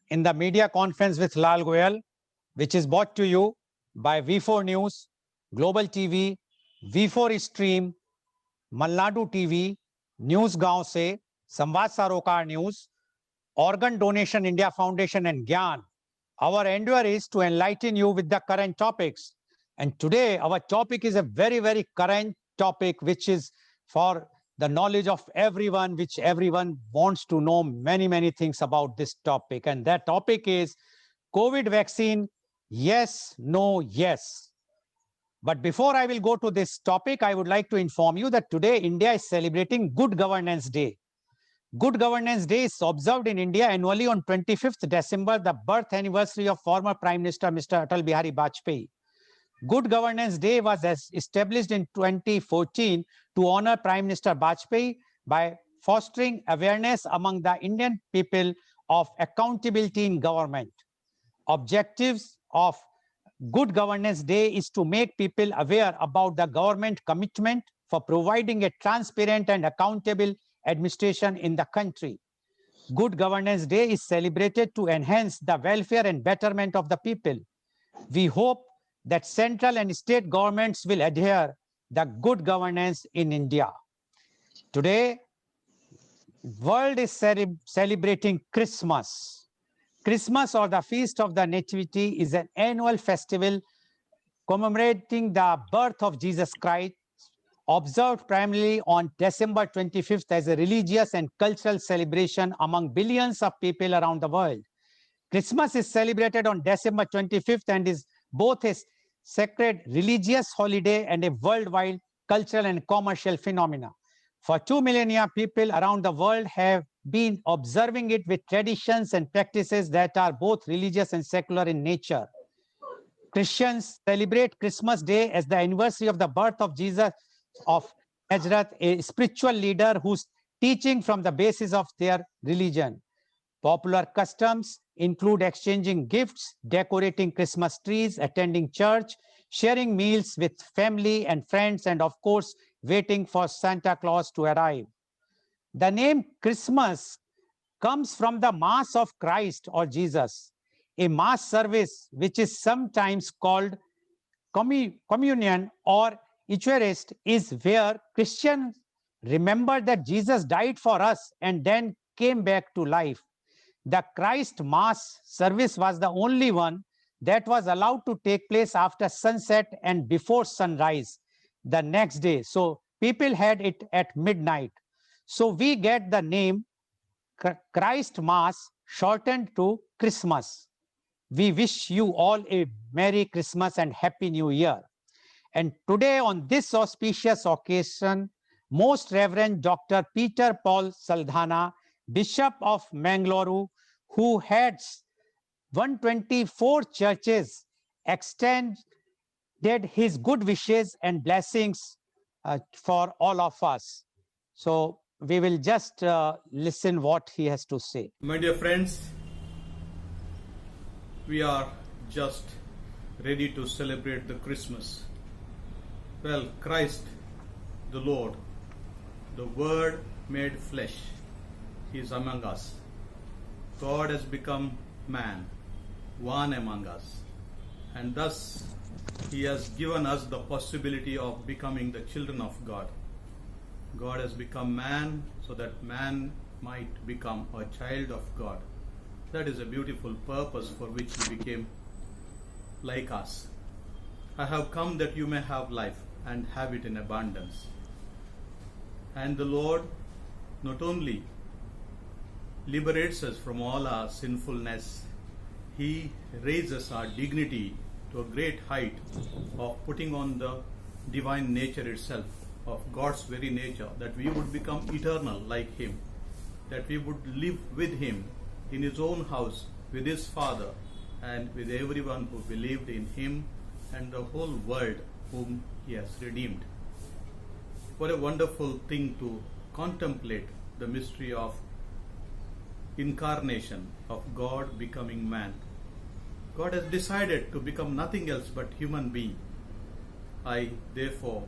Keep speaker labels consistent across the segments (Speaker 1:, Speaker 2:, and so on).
Speaker 1: in the media conference with Lal Goyal, which is brought to you by V4 News, Global TV, V4 Stream, Malnadu TV, News Gaon Se, Samvad Sarokar News, Organ Donation India Foundation and Gyan. Our endeavor is to enlighten you with the current topics. And today our topic is a very, very current topic, which is for the knowledge of everyone, which everyone wants to know many, many things about this topic. And that topic is COVID vaccine, yes, no, yes. But before I will go to this topic, I would like to inform you that today India is celebrating Good Governance Day. Good Governance Day is observed in India annually on 25th December, the birth anniversary of former Prime Minister Mr. Atal Bihari Vajpayee. Good Governance Day was established in 2014 to honor Prime Minister Vajpayee by fostering awareness among the Indian people of accountability in government. Objectives of Good Governance Day is to make people aware about the government commitment for providing a transparent and accountable administration in the country. Good Governance Day is celebrated to enhance the welfare and betterment of the people. We hope that central and state governments will adhere the good governance in India. Today, world is celebrating Christmas. Christmas, or the Feast of the Nativity, is an annual festival commemorating the birth of Jesus Christ, observed primarily on December 25th as a religious and cultural celebration among billions of people around the world. Christmas is celebrated on December 25th and is both a sacred religious holiday and a worldwide cultural and commercial phenomena. For 2 millennia, people around the world have been observing it with traditions and practices that are both religious and secular in nature. Christians celebrate Christmas Day as the anniversary of the birth of Jesus of Nazareth, a spiritual leader whose teaching from the basis of their religion. Popular customs include exchanging gifts, decorating Christmas trees, attending church, sharing meals with family and friends, and of course, waiting for Santa Claus to arrive. The name Christmas comes from the Mass of Christ or Jesus, a Mass service which is sometimes called communion or Eucharist, is where Christians remember that Jesus died for us and then came back to life. The Christ Mass service was the only one that was allowed to take place after sunset and before sunrise the next day. So people had it at midnight. So we get the name Christ Mass shortened to Christmas. We wish you all a Merry Christmas and Happy New Year. And today, on this auspicious occasion, Most Reverend Dr. Peter Paul Saldhana, Bishop of Mangalore, who heads 124 churches, extended his good wishes and blessings for all of us. So we will just listen what he has to say.
Speaker 2: My dear friends, we are just ready to celebrate the Christmas. Well, Christ, the Lord, the Word made flesh, He is among us. God has become man, one among us. And thus, He has given us the possibility of becoming the children of God. God has become man so that man might become a child of God. That is a beautiful purpose for which He became like us. I have come that you may have life and have it in abundance. And the Lord not only liberates us from all our sinfulness, He raises our dignity to a great height of putting on the divine nature itself, of God's very nature, that we would become eternal like Him, that we would live with Him in His own house, with His Father, and with everyone who believed in Him and the whole world whom He has redeemed. What a wonderful thing to contemplate the mystery of incarnation, of God becoming man. God has decided to become nothing else but human being. I therefore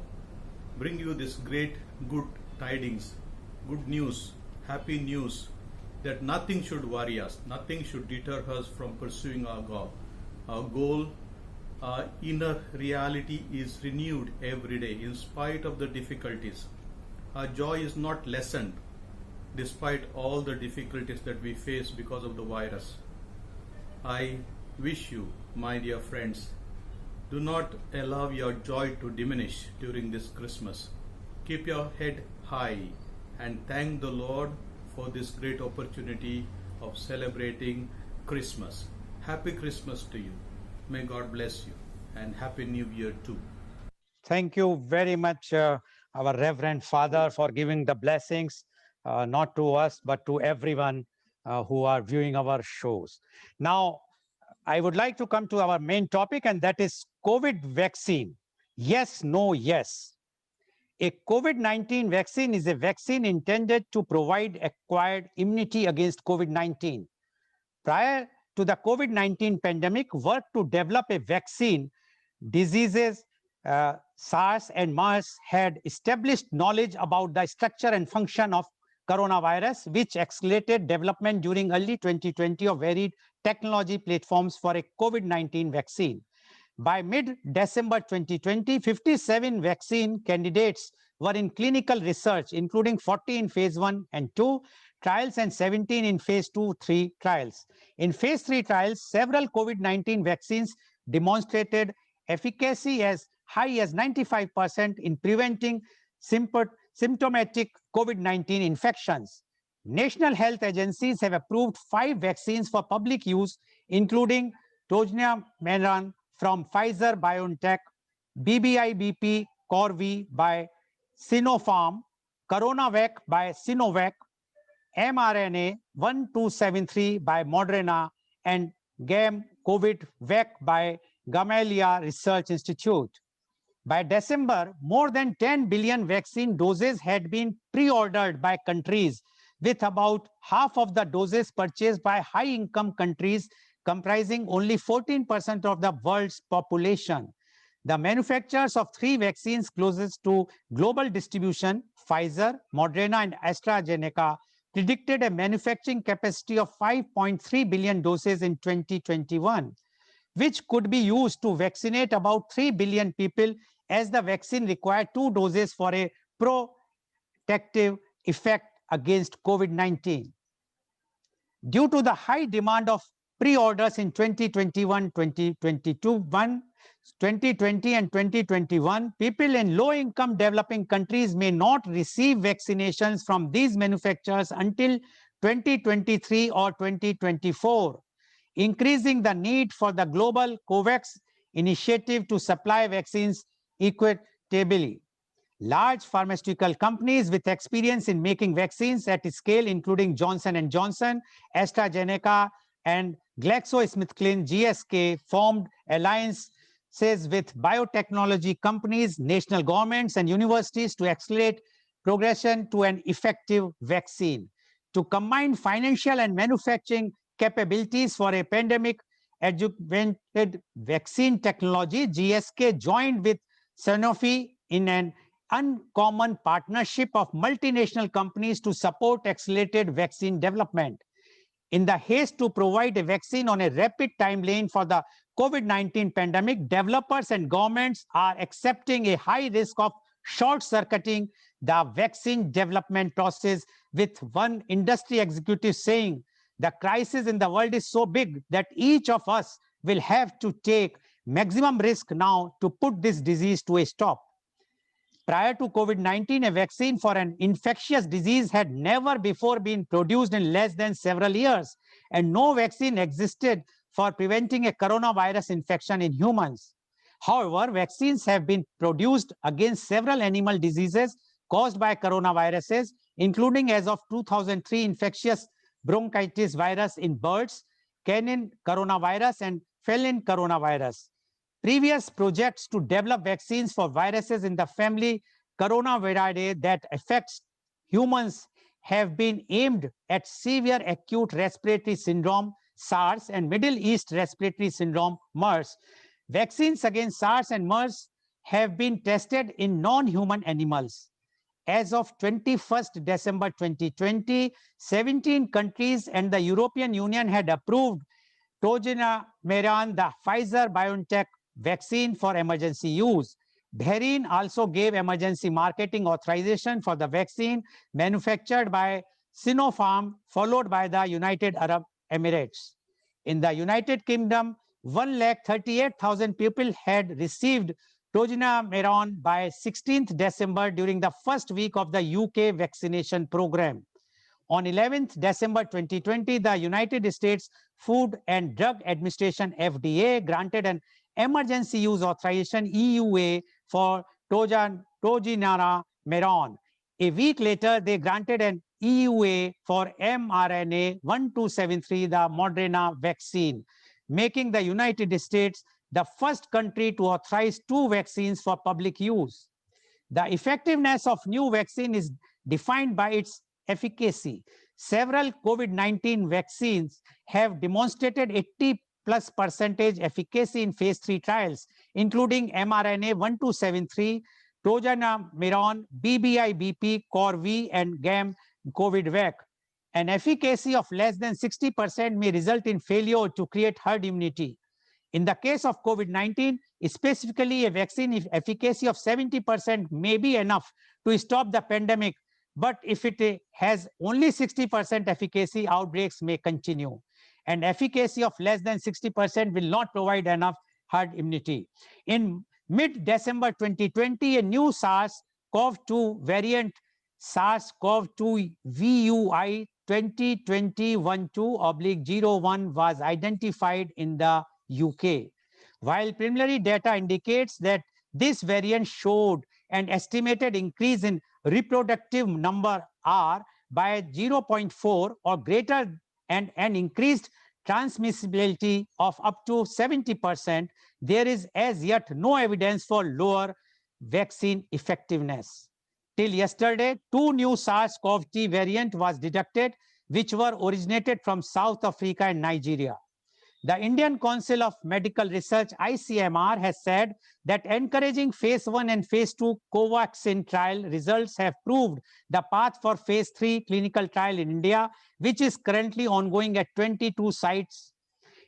Speaker 2: bring you this great good tidings, good news, happy news that nothing should worry us, nothing should deter us from pursuing our goal. Our goal, our inner reality is renewed every day in spite of the difficulties. Our joy is not lessened despite all the difficulties that we face because of the virus. I wish you, my dear friends, do not allow your joy to diminish during this Christmas. Keep your head high and thank the Lord for this great opportunity of celebrating Christmas. Happy Christmas to you. May God bless you, and Happy New Year too.
Speaker 1: Thank you very much, our Reverend Father, for giving the blessings, not to us, but to everyone who are viewing our shows. Now, I would like to come to our main topic, and that is COVID vaccine. Yes, no, yes. A COVID-19 vaccine is a vaccine intended to provide acquired immunity against COVID-19. Prior to the COVID-19 pandemic, work to develop a vaccine diseases, SARS and MERS had established knowledge about the structure and function of coronavirus, which accelerated development during early 2020 of varied technology platforms for a COVID-19 vaccine. By mid-December 2020, 57 vaccine candidates were in clinical research, including 40 in phase 1 and 2 trials and 17 in phase 2-3 trials. In phase 3 trials, several COVID-19 vaccines demonstrated efficacy as high as 95% in preventing symptomatic COVID-19 infections. National health agencies have approved 5 vaccines for public use, including Tojnia-Meran from Pfizer-BioNTech, BBI-BP Corvi by Sinopharm, CoronaVac by Sinovac, mRNA 1273 by Moderna, and GAM COVID Vac by Gamaleya Research Institute. By December, more than 10 billion vaccine doses had been pre-ordered by countries, with about half of the doses purchased by high-income countries comprising only 14% of the world's population. The manufacturers of 3 vaccines closest to global distribution, Pfizer, Moderna, and AstraZeneca, predicted a manufacturing capacity of 5.3 billion doses in 2021, which could be used to vaccinate about 3 billion people, as the vaccine required 2 doses for a protective effect against COVID-19. Due to the high demand of pre-orders in 2021, 2020 and 2021, people in low-income developing countries may not receive vaccinations from these manufacturers until 2023 or 2024, increasing the need for the global COVAX initiative to supply vaccines equitably. Large pharmaceutical companies with experience in making vaccines at scale, including Johnson & Johnson, AstraZeneca, and GlaxoSmithKline GSK, formed alliances with biotechnology companies, national governments, and universities to accelerate progression to an effective vaccine. To combine financial and manufacturing capabilities for a pandemic-adjuvanted vaccine technology, GSK joined with Sanofi in an uncommon partnership of multinational companies to support accelerated vaccine development. In the haste to provide a vaccine on a rapid timeline for the COVID-19 pandemic, developers and governments are accepting a high risk of short-circuiting the vaccine development process, with one industry executive saying, "The crisis in the world is so big that each of us will have to take maximum risk now to put this disease to a stop." Prior to COVID-19, a vaccine for an infectious disease had never before been produced in less than several years, and no vaccine existed for preventing a coronavirus infection in humans. However, vaccines have been produced against several animal diseases caused by coronaviruses, including, as of 2003, infectious bronchitis virus in birds, canine coronavirus, and feline coronavirus. Previous projects to develop vaccines for viruses in the family Coronaviridae that affects humans have been aimed at severe acute respiratory syndrome, SARS, and Middle East respiratory syndrome, MERS. Vaccines against SARS and MERS have been tested in non-human animals. As of 21st December 2020, 17 countries and the European Union had approved Tojinameron, the Pfizer-BioNTech vaccine for emergency use. Bahrain also gave emergency marketing authorization for the vaccine manufactured by Sinopharm, followed by the United Arab Emirates. In the United Kingdom, 138,000 people had received Tojinameron by 16th December during the first week of the UK vaccination program. On 11th December 2020, the United States Food and Drug Administration FDA granted an emergency use authorization EUA for Tojinameron. A week later, they granted an EUA for mRNA 1273, the Moderna vaccine, making the United States the first country to authorize two vaccines for public use. The effectiveness of new vaccine is defined by its efficacy. Several COVID-19 vaccines have demonstrated 80+ percentage efficacy in phase 3 trials, including mRNA 1273, Tojinameron, BBI-BP, CORV, and GAM COVID-Vac. An efficacy of less than 60% may result in failure to create herd immunity. In the case of COVID-19, specifically a vaccine efficacy of 70% may be enough to stop the pandemic, but if it has only 60% efficacy, outbreaks may continue. And efficacy of less than 60% will not provide enough herd immunity. In mid-December 2020, a new SARS-CoV-2 variant, SARS-CoV-2 VUI 2020-12/01 was identified in the UK. While preliminary data indicates that this variant showed an estimated increase in reproductive number R by 0.4 or greater and an increased transmissibility of up to 70%, there is as yet no evidence for lower vaccine effectiveness. Till yesterday, two new SARS-CoV-2 variant was detected, which were originated from South Africa and Nigeria. The Indian Council of Medical Research, ICMR, has said that encouraging phase 1 and phase 2 Covaxin trial results have proved the path for phase 3 clinical trial in India, which is currently ongoing at 22 sites.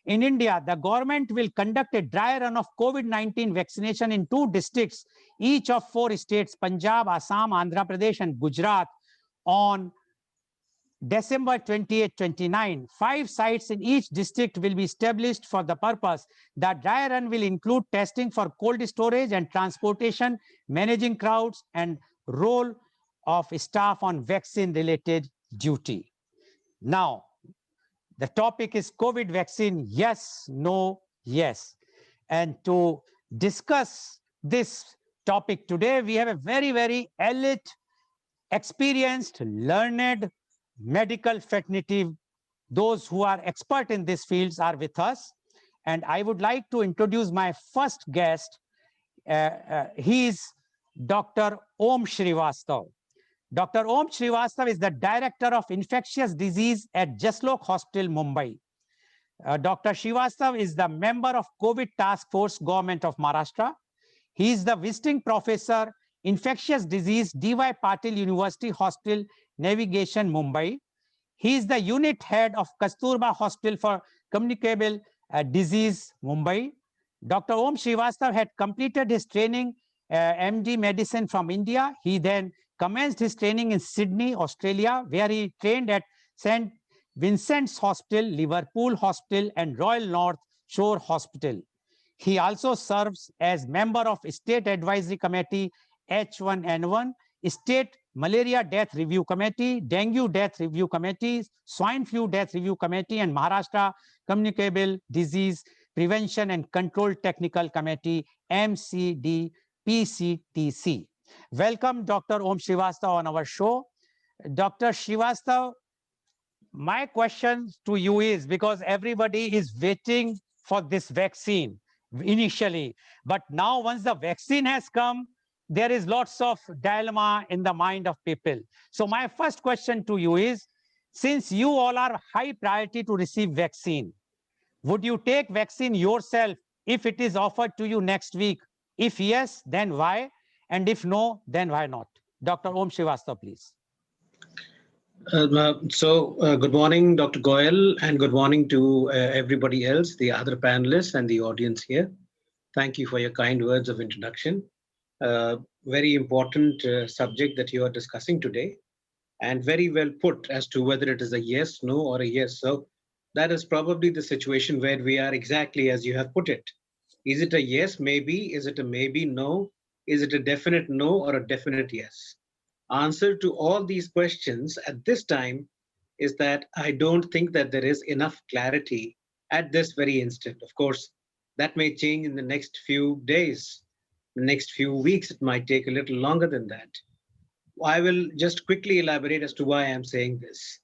Speaker 1: In India, the government will conduct a dry run of COVID-19 vaccination in 2 districts, each of 4 states, Punjab, Assam, Andhra Pradesh, and Gujarat, on December 28-29, 5 sites in each district will be established for the purpose. The dry run will include testing for cold storage and transportation, managing crowds, and role of staff on vaccine-related duty. Now, the topic is COVID vaccine, yes, no, yes. And to discuss this topic today, we have a very, very elite, experienced, learned, medical fraternity. Those who are expert in these fields are with us. And I would like to introduce my first guest. He is Dr. Om Srivastav. Dr. Om Srivastav is the Director of Infectious Disease at Jaslok Hospital, Mumbai. Dr. Srivastav is the member of COVID Task Force, Government of Maharashtra. He is the visiting professor, Infectious Disease, D.Y. Patil University Hospital, Navigation, Mumbai. He is the unit head of Kasturba Hospital for Communicable Disease, Mumbai. Dr. Om Srivastav had completed his training, MD Medicine from India. He then commenced his training in Sydney, Australia, where he trained at St. Vincent's Hospital, Liverpool Hospital, and Royal North Shore Hospital. He also serves as member of State Advisory Committee H1N1, State Malaria Death Review Committee, Dengue Death Review Committee, Swine Flu Death Review Committee, and Maharashtra Communicable Disease Prevention and Control Technical Committee, MCDPCTC. Welcome, Dr. Om Srivastav, on our show. Dr. Srivastav, my question to you is, because everybody is waiting for this vaccine initially, but now once the vaccine has come, there is lots of dilemma in the mind of people. So my first question to you is, since you all are high priority to receive vaccine, would you take vaccine yourself if it is offered to you next week? If yes, then why? And if no, then why not? Dr. Om Srivastava, please.
Speaker 3: Good morning, Dr. Goyal, and good morning to everybody else, the other panelists and the audience here. Thank you for your kind words of introduction. Very important subject that you are discussing today, and very well put as to whether it is a yes, no, or a yes. So that is probably the situation where we are exactly as you have put it. Is it a yes, maybe? Is it a maybe, no? Is it a definite no or a definite yes? Answer to all these questions at this time is that I don't think that there is enough clarity at this very instant. Of course, that may change in the next few days, the next few weeks. It might take a little longer than that. I will just quickly elaborate as to why I'm saying this.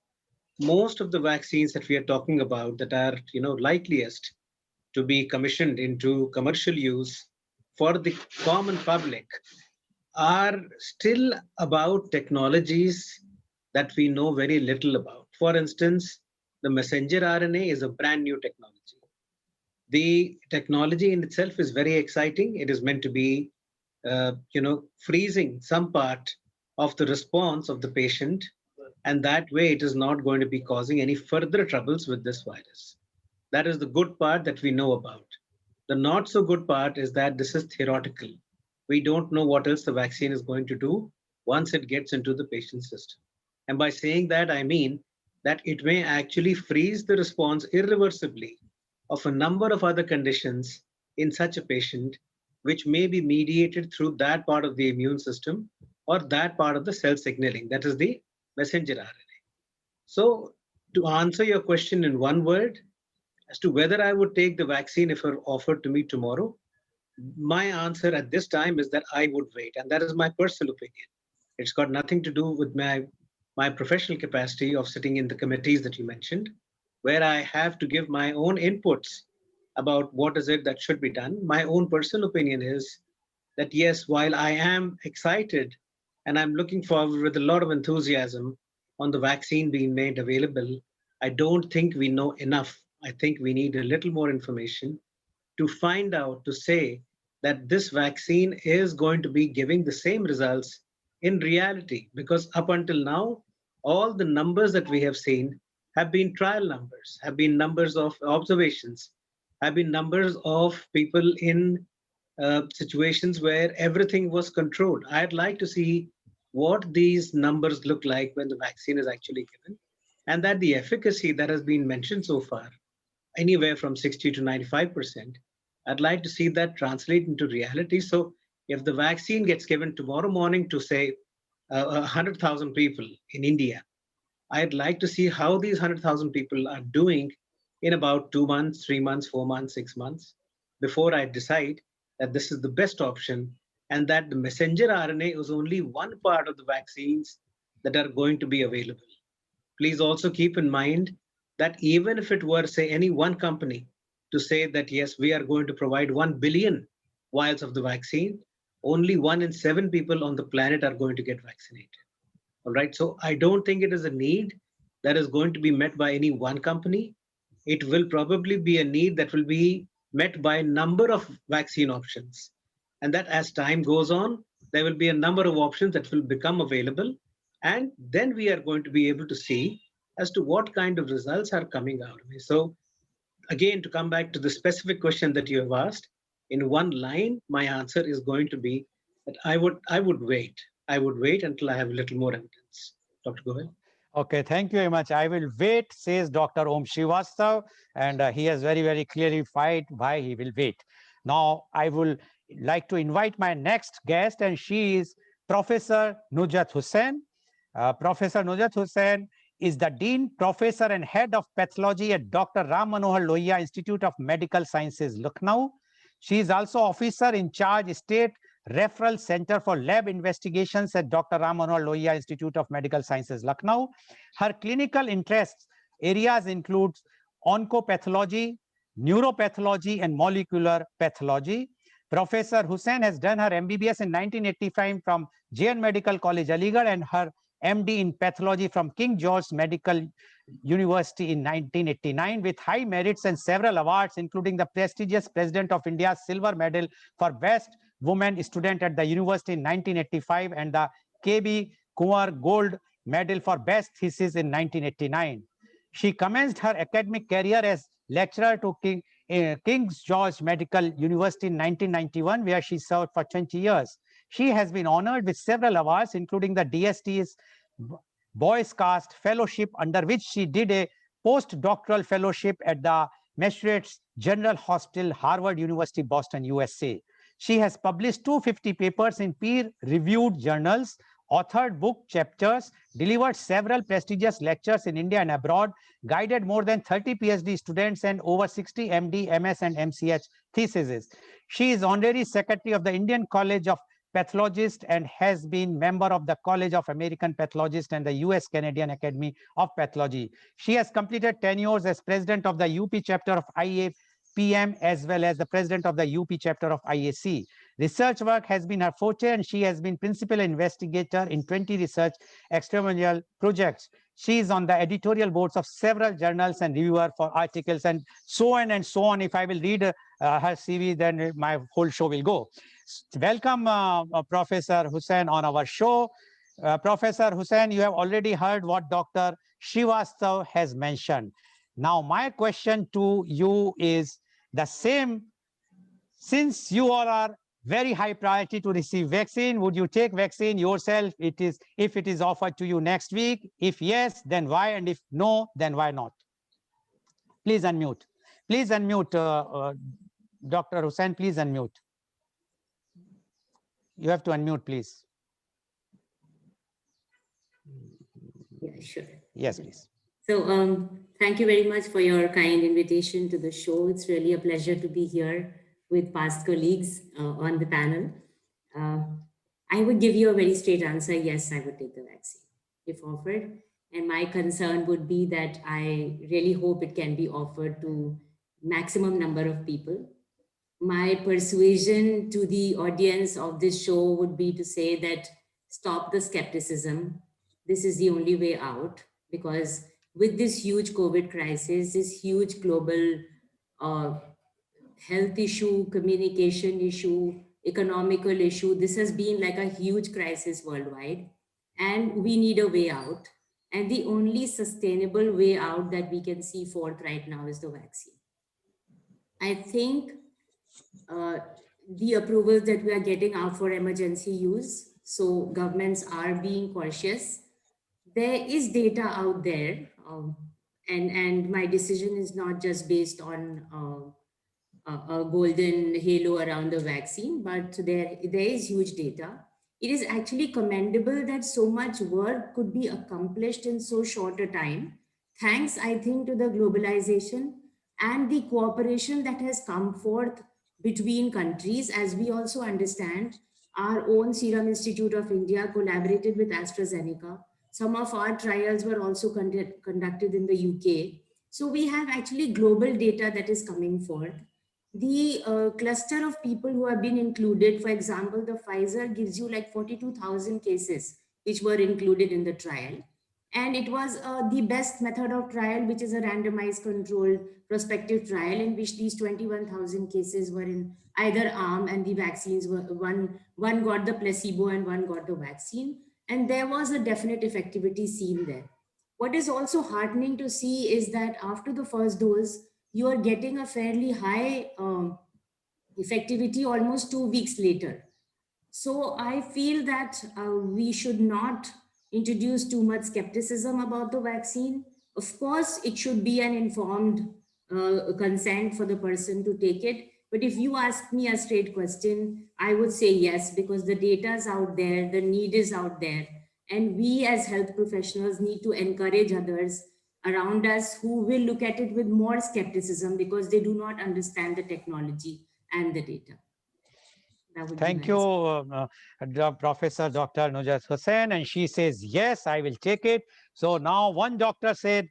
Speaker 3: Most of the vaccines that we are talking about that are, likeliest to be commissioned into commercial use for the common public are still about technologies that we know very little about. For instance, the messenger RNA is a brand new technology. The technology in itself is very exciting. It is meant to be, freezing some part of the response of the patient, and that way it is not going to be causing any further troubles with this virus. That is the good part that we know about. The not so good part is that this is theoretical. We don't know what else the vaccine is going to do once it gets into the patient's system. And by saying that, I mean that it may actually freeze the response irreversibly of a number of other conditions in such a patient, which may be mediated through that part of the immune system or that part of the cell signaling, that is the messenger RNA. So, to answer your question in one word, as to whether I would take the vaccine if it were offered to me tomorrow, my answer at this time is that I would wait, and that is my personal opinion. It's got nothing to do with my professional capacity of sitting in the committees that you mentioned, where I have to give my own inputs about what is it that should be done. My own personal opinion is that yes, while I am excited and I'm looking forward with a lot of enthusiasm on the vaccine being made available, I don't think we know enough. I think we need a little more information to find out, to say that this vaccine is going to be giving the same results in reality. Because up until now, all the numbers that we have seen have been trial numbers, have been numbers of observations, have been numbers of people in situations where everything was controlled. I'd like to see what these numbers look like when the vaccine is actually given, and that the efficacy that has been mentioned so far, anywhere from 60 to 95%, I'd like to see that translate into reality. So if the vaccine gets given tomorrow morning to say 100,000 people in India, I'd like to see how these 100,000 people are doing in about 2 months, 3 months, 4 months, 6 months, before I decide that this is the best option and that the messenger RNA is only one part of the vaccines that are going to be available. Please also keep in mind that even if it were, say, any one company to say that, yes, we are going to provide 1 billion vials of the vaccine, only 1 in 7 people on the planet are going to get vaccinated. All right. So I don't think it is a need that is going to be met by any one company. It will probably be a need that will be met by a number of vaccine options. And that as time goes on, there will be a number of options that will become available. And then we are going to be able to see as to what kind of results are coming out of it. So again, to come back to the specific question that you have asked, in one line, my answer is going to be that I would wait. I would wait until I have a little more evidence. Dr. Goel.
Speaker 1: Okay, thank you very much. I will wait, says Dr. Om Srivastava, and he has very, very clarified why he will wait. Now, I will like to invite my next guest, and she is Professor Nujhat Hussain. Professor Nujhat Hussain is the Dean, Professor, and Head of Pathology at Dr. Ram Manohar Lohia Institute of Medical Sciences, Lucknow. She is also Officer in Charge, State Referral Center for Lab Investigations at Dr. Ram Manohar Lohia Institute of Medical Sciences, Lucknow. Her clinical interests areas include oncopathology, neuropathology, and molecular pathology. Professor Hussain has done her MBBS in 1985 from JN Medical College, Aligarh, and her MD in pathology from King George Medical University in 1989 with high merits and several awards, including the prestigious President of India's Silver Medal for Best Woman Student at the University in 1985 and the K.B. Kunwar Gold Medal for Best Thesis in 1989. She commenced her academic career as lecturer to King's George Medical University in 1991, where she served for 20 years. She has been honored with several awards, including the DST's Boyce Cast Fellowship, under which she did a postdoctoral fellowship at the Massachusetts General Hospital, Harvard University, Boston, USA. She has published 250 papers in peer-reviewed journals, authored book chapters, delivered several prestigious lectures in India and abroad, guided more than 30 PhD students and over 60 MD, MS, and MCH theses. She is honorary secretary of the Indian College of Pathologists and has been member of the College of American Pathologists and the US Canadian Academy of Pathology. She has completed 10 years as president of the UP chapter of IAPM as well as the president of the UP chapter of IAC. Research work has been her forte, and she has been principal investigator in 20 research extramural projects. She is on the editorial boards of several journals and reviewer for articles and so on and so on. If I will read her CV, then my whole show will go. Welcome, Professor Hussain, on our show. Professor Hussain, you have already heard what Dr. Srivastav has mentioned. Now, my question to you is the same. Since you all are very high priority to receive vaccine, would you take vaccine yourself? If it is offered to you next week. If yes, then why? And if no, then why not? Please unmute. Please unmute, Dr. Hussain, please unmute. You have to unmute, please.
Speaker 4: Yeah, sure.
Speaker 1: Yes, please.
Speaker 4: So thank you very much for your kind invitation to the show. It's really a pleasure to be here with past colleagues on the panel. I would give you a very straight answer. Yes, I would take the vaccine if offered. And my concern would be that I really hope it can be offered to maximum number of people. My persuasion to the audience of this show would be to say that stop the skepticism. This is the only way out, because with this huge COVID crisis, this huge global health issue, communication issue, economical issue, this has been like a huge crisis worldwide, and we need a way out. And the only sustainable way out that we can see forth right now is the vaccine. I think the approvals that we are getting are for emergency use. So governments are being cautious. There is data out there, and my decision is not just based on a golden halo around the vaccine, but there is huge data. It is actually commendable that so much work could be accomplished in so short a time, thanks, I think, to the globalization and the cooperation that has come forth between countries. As we also understand, our own Serum Institute of India collaborated with AstraZeneca. Some of our trials were also conducted in the UK. So we have actually global data that is coming forth. The cluster of people who have been included, for example, the Pfizer gives you like 42,000 cases which were included in the trial. And it was the best method of trial, which is a randomized controlled prospective trial in which these 21,000 cases were in either arm, and the vaccines were one got the placebo and one got the vaccine. And there was a definite effectivity seen there. What is also heartening to see is that after the first dose, you are getting a fairly high effectivity almost 2 weeks later. So I feel that we should not introduce too much skepticism about the vaccine. Of course, it should be an informed consent for the person to take it. But if you ask me a straight question, I would say yes, because the data is out there, the need is out there. And we as health professionals need to encourage others around us who will look at it with more skepticism because they do not understand the technology and the data.
Speaker 1: Thank you, Professor Dr. Nujat Hussain. And she says, yes, I will take it. So now one doctor said,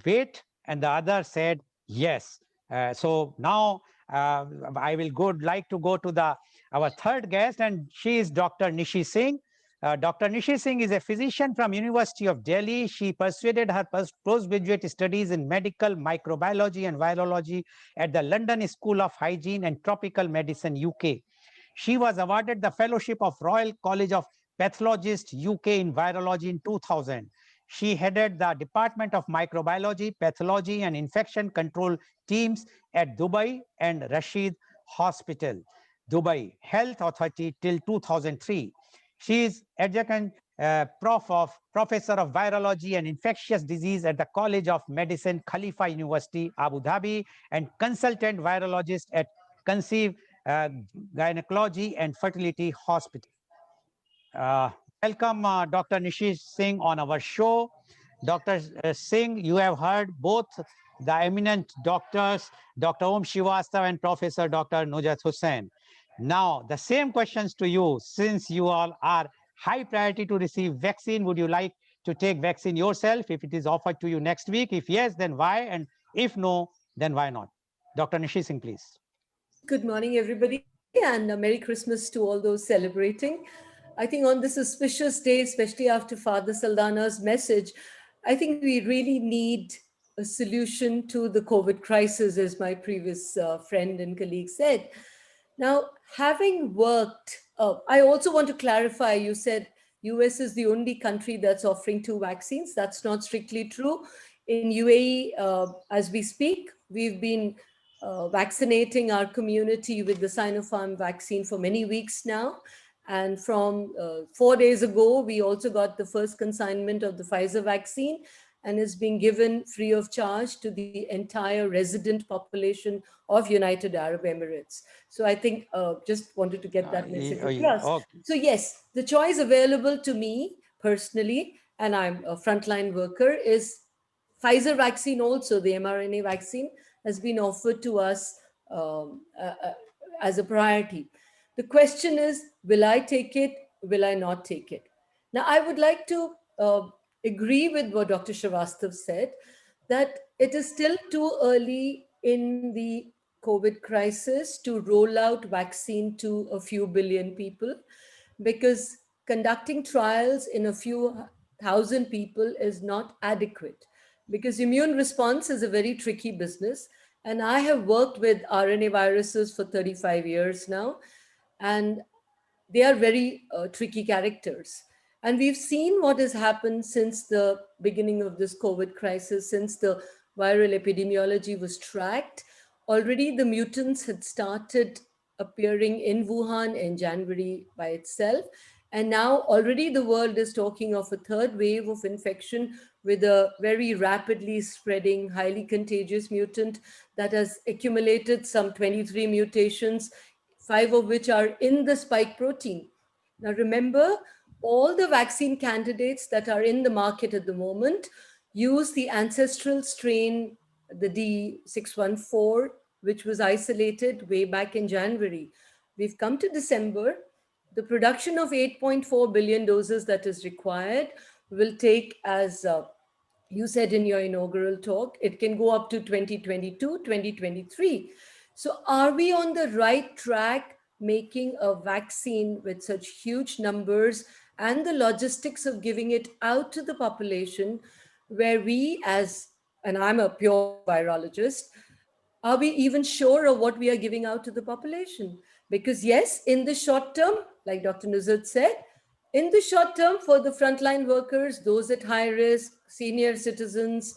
Speaker 1: wait, and the other said, yes. So now I will like to go to our third guest, and she is Dr. Nishi Singh. Dr. Nishi Singh is a physician from University of Delhi. She pursued her postgraduate studies in medical microbiology and virology at the London School of Hygiene and Tropical Medicine, UK. She was awarded the Fellowship of Royal College of pathologist UK in virology in 2000. She headed the Department of Microbiology, Pathology and Infection Control teams at Dubai and Rashid Hospital, Dubai Health Authority till 2003. She is adjunct professor of virology and infectious disease at the College of Medicine, Khalifa University, Abu Dhabi, and consultant virologist at Conceive Gynecology and Fertility Hospital. Welcome, Dr. Nishish Singh on our show. Dr. Singh, you have heard both the eminent doctors, Dr. Om Srivastava and Professor Dr. Nujat Hussain. Now, the same questions to you, since you all are high priority to receive vaccine, would you like to take vaccine yourself if it is offered to you next week? If yes, then why? And if no, then why not? Dr. Nishish Singh, please.
Speaker 5: Good morning, everybody, and a Merry Christmas to all those celebrating. I think on this auspicious day, especially after Father Saldana's message, I think we really need a solution to the COVID crisis, as my previous friend and colleague said. Now, having worked, I also want to clarify, you said US is the only country that's offering 2 vaccines. That's not strictly true. In UAE, as we speak, we've been vaccinating our community with the Sinopharm vaccine for many weeks now. And from 4 days ago, we also got the first consignment of the Pfizer vaccine, and is being given free of charge to the entire resident population of United Arab Emirates. So I think just wanted to get that message across.
Speaker 1: Okay.
Speaker 5: So yes, the choice available to me personally, and I'm a frontline worker, is Pfizer vaccine also, the mRNA vaccine, has been offered to us as a priority. The question is, will I take it? Will I not take it? Now, I would like to agree with what Dr. Srivastava said, that it is still too early in the COVID crisis to roll out vaccine to a few billion people, because conducting trials in a few thousand people is not adequate, because immune response is a very tricky business. And I have worked with RNA viruses for 35 years now, and they are very tricky characters. And we've seen what has happened since the beginning of this COVID crisis, since the viral epidemiology was tracked. Already the mutants had started appearing in Wuhan in January by itself. And now already the world is talking of a third wave of infection with a very rapidly spreading, highly contagious mutant that has accumulated some 23 mutations, 5 of which are in the spike protein. Now remember, all the vaccine candidates that are in the market at the moment use the ancestral strain, the D614, which was isolated way back in January. We've come to December. The production of 8.4 billion doses that is required will take, as you said in your inaugural talk, it can go up to 2022, 2023. So are we on the right track making a vaccine with such huge numbers and the logistics of giving it out to the population, where we and I'm a pure virologist, are we even sure of what we are giving out to the population? Because yes, in the short term, like Dr. Nuzhat said, in the short term for the frontline workers, those at high risk, senior citizens,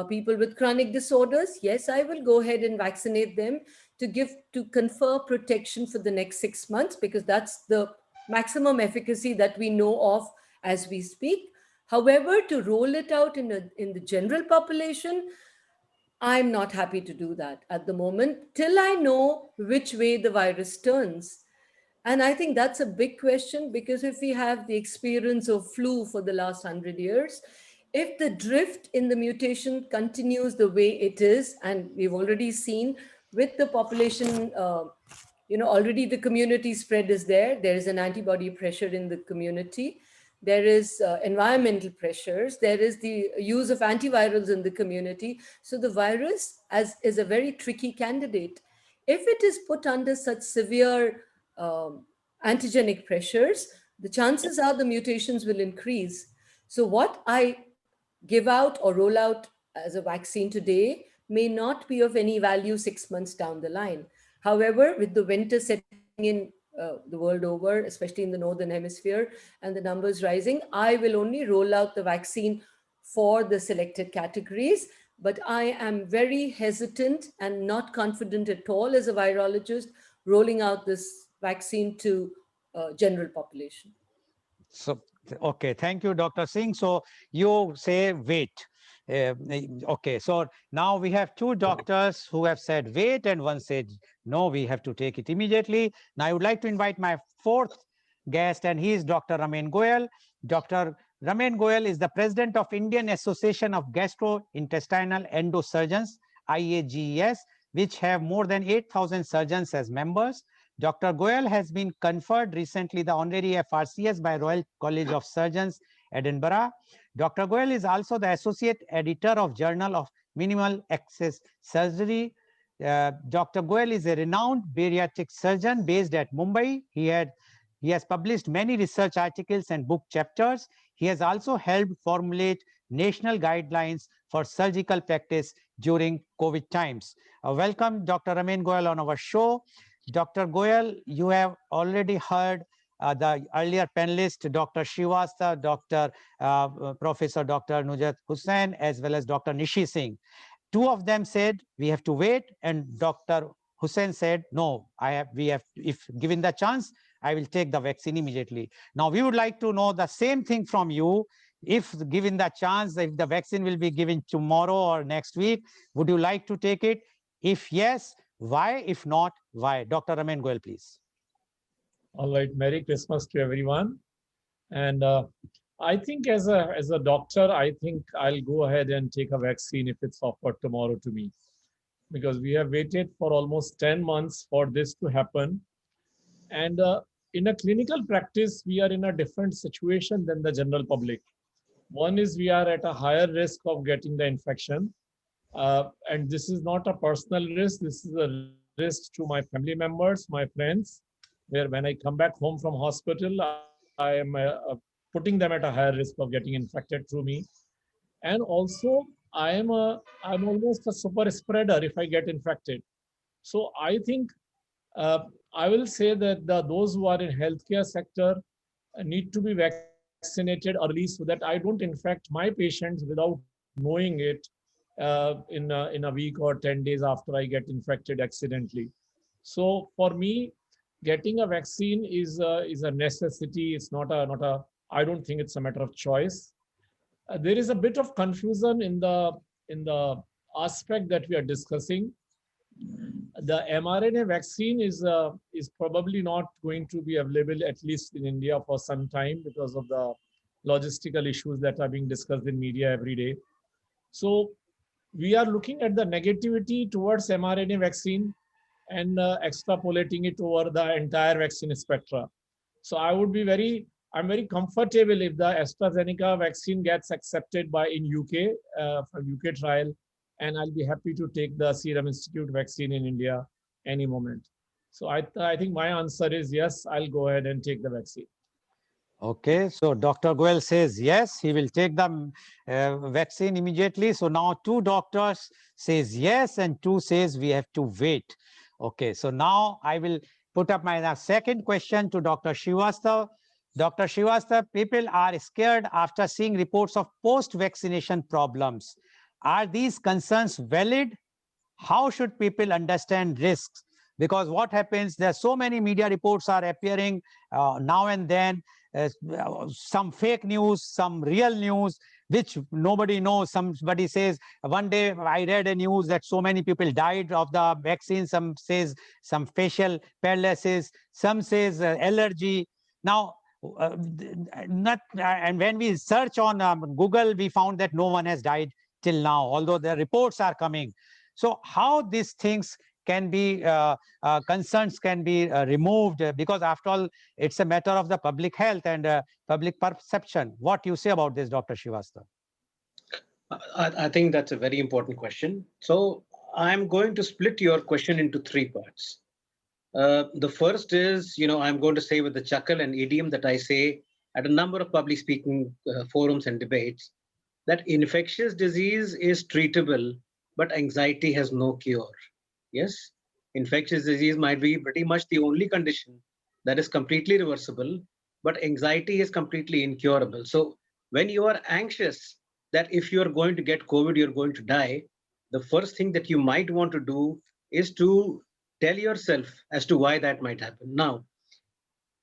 Speaker 5: people with chronic disorders, yes, I will go ahead and vaccinate them to confer protection for the next 6 months, because that's the maximum efficacy that we know of as we speak. However, to roll it out in the general population, I'm not happy to do that at the moment till I know which way the virus turns. And I think that's a big question, because if we have the experience of flu for the last 100 years, if the drift in the mutation continues the way it is, and we've already seen with the population, already the community spread is there. There is an antibody pressure in the community. There is environmental pressures. There is the use of antivirals in the community. So the virus is a very tricky candidate. If it is put under such severe antigenic pressures, the chances are the mutations will increase. So what I give out or roll out as a vaccine today may not be of any value 6 months down the line. However, with the winter setting in the world over, especially in the Northern Hemisphere, and the numbers rising. I will only roll out the vaccine for the selected categories, but I am very hesitant and not confident at all as a virologist rolling out this vaccine to general population.
Speaker 1: So, okay, thank you, Dr. Singh. So you say wait. Okay, so now we have two doctors who have said wait, and one said no, we have to take it immediately. Now I would like to invite my fourth guest, and he is Dr. Ramen Goyal. Dr. Ramen Goyal is the president of Indian Association of Gastrointestinal Endosurgeons, IAGES, which have more than 8,000 surgeons as members. Dr. Goyal has been conferred recently the honorary FRCS by Royal College of Surgeons, Edinburgh. Dr. Goyal is also the associate editor of Journal of Minimal Access Surgery. Dr. Goyal is a renowned bariatric surgeon based at Mumbai. He has published many research articles and book chapters. He has also helped formulate national guidelines for surgical practice during COVID times. Welcome, Dr. Ramen Goyal, on our show. Dr. Goyal, you have already heard the earlier panelist, Dr. Srivastava, Professor Dr. Nujat Hussain, as well as Dr. Nishi Singh. Two of them said we have to wait, and Dr. Hussain said, no, if given the chance, I will take the vaccine immediately. Now, we would like to know the same thing from you. If given the chance, if the vaccine will be given tomorrow or next week, would you like to take it? If yes, why? If not, why? Dr. Ramen Goyal, please.
Speaker 6: All right. Merry Christmas to everyone. And I think as a doctor, I think I'll go ahead and take a vaccine if it's offered tomorrow to me, because we have waited for almost 10 months for this to happen. And in a clinical practice, we are in a different situation than the general public. One is we are at a higher risk of getting the infection. And this is not a personal risk. This is a risk to my family members, my friends, where when I come back home from hospital, I am putting them at a higher risk of getting infected through me. And also, I'm almost a super spreader if I get infected. So I think I will say that those who are in healthcare sector need to be vaccinated early so that I don't infect my patients without knowing it in a week or 10 days after I get infected accidentally. So for me, getting a vaccine is a necessity. It's not a. I don't think it's a matter of choice. There is a bit of confusion in the aspect that we are discussing. The mRNA vaccine is probably not going to be available, at least in India, for some time because of the logistical issues that are being discussed in media every day. So we are looking at the negativity towards mRNA vaccine and extrapolating it over the entire vaccine spectra. So I'm very comfortable if the AstraZeneca vaccine gets accepted in UK from UK trial, and I'll be happy to take the Serum Institute vaccine in India any moment. So I think my answer is yes, I'll go ahead and take the vaccine.
Speaker 1: Okay, so Dr. Goyal says yes, he will take the vaccine immediately. So now two doctors says yes, and two says we have to wait. Okay, so now I will put up my second question to Dr. Srivastava. Dr. Srivastava, people are scared after seeing reports of post-vaccination problems. Are these concerns valid? How should people understand risks? Because what happens, there are so many media reports are appearing now and then, some fake news, some real news, which nobody knows. Somebody says, one day I read a news that so many people died of the vaccine. Some says some facial paralysis, some says allergy. Now, and when we search on Google, we found that no one has died till now, although the reports are coming. So how these things can be, concerns can be removed, because after all, it's a matter of the public health and public perception. What do you say about this, Dr. Srivastava?
Speaker 3: I think that's a very important question. So I'm going to split your question into three parts. The first is, I'm going to say with the chuckle and idiom that I say at a number of public speaking forums and debates, that infectious disease is treatable, but anxiety has no cure. Yes, infectious disease might be pretty much the only condition that is completely reversible, but anxiety is completely incurable. So when you are anxious that if you are going to get COVID, you're going to die, the first thing that you might want to do is to tell yourself as to why that might happen. Now,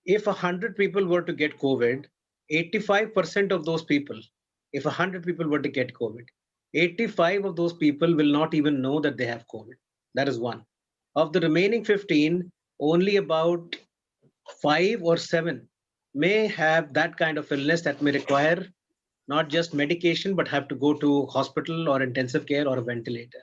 Speaker 3: if 100 people were to get COVID, 85% of those people, if 100 people were to get COVID, 85 of those people will not even know that they have COVID. That is one. Of the remaining 15, only about 5 or 7 may have that kind of illness that may require not just medication, but have to go to hospital or intensive care or a ventilator.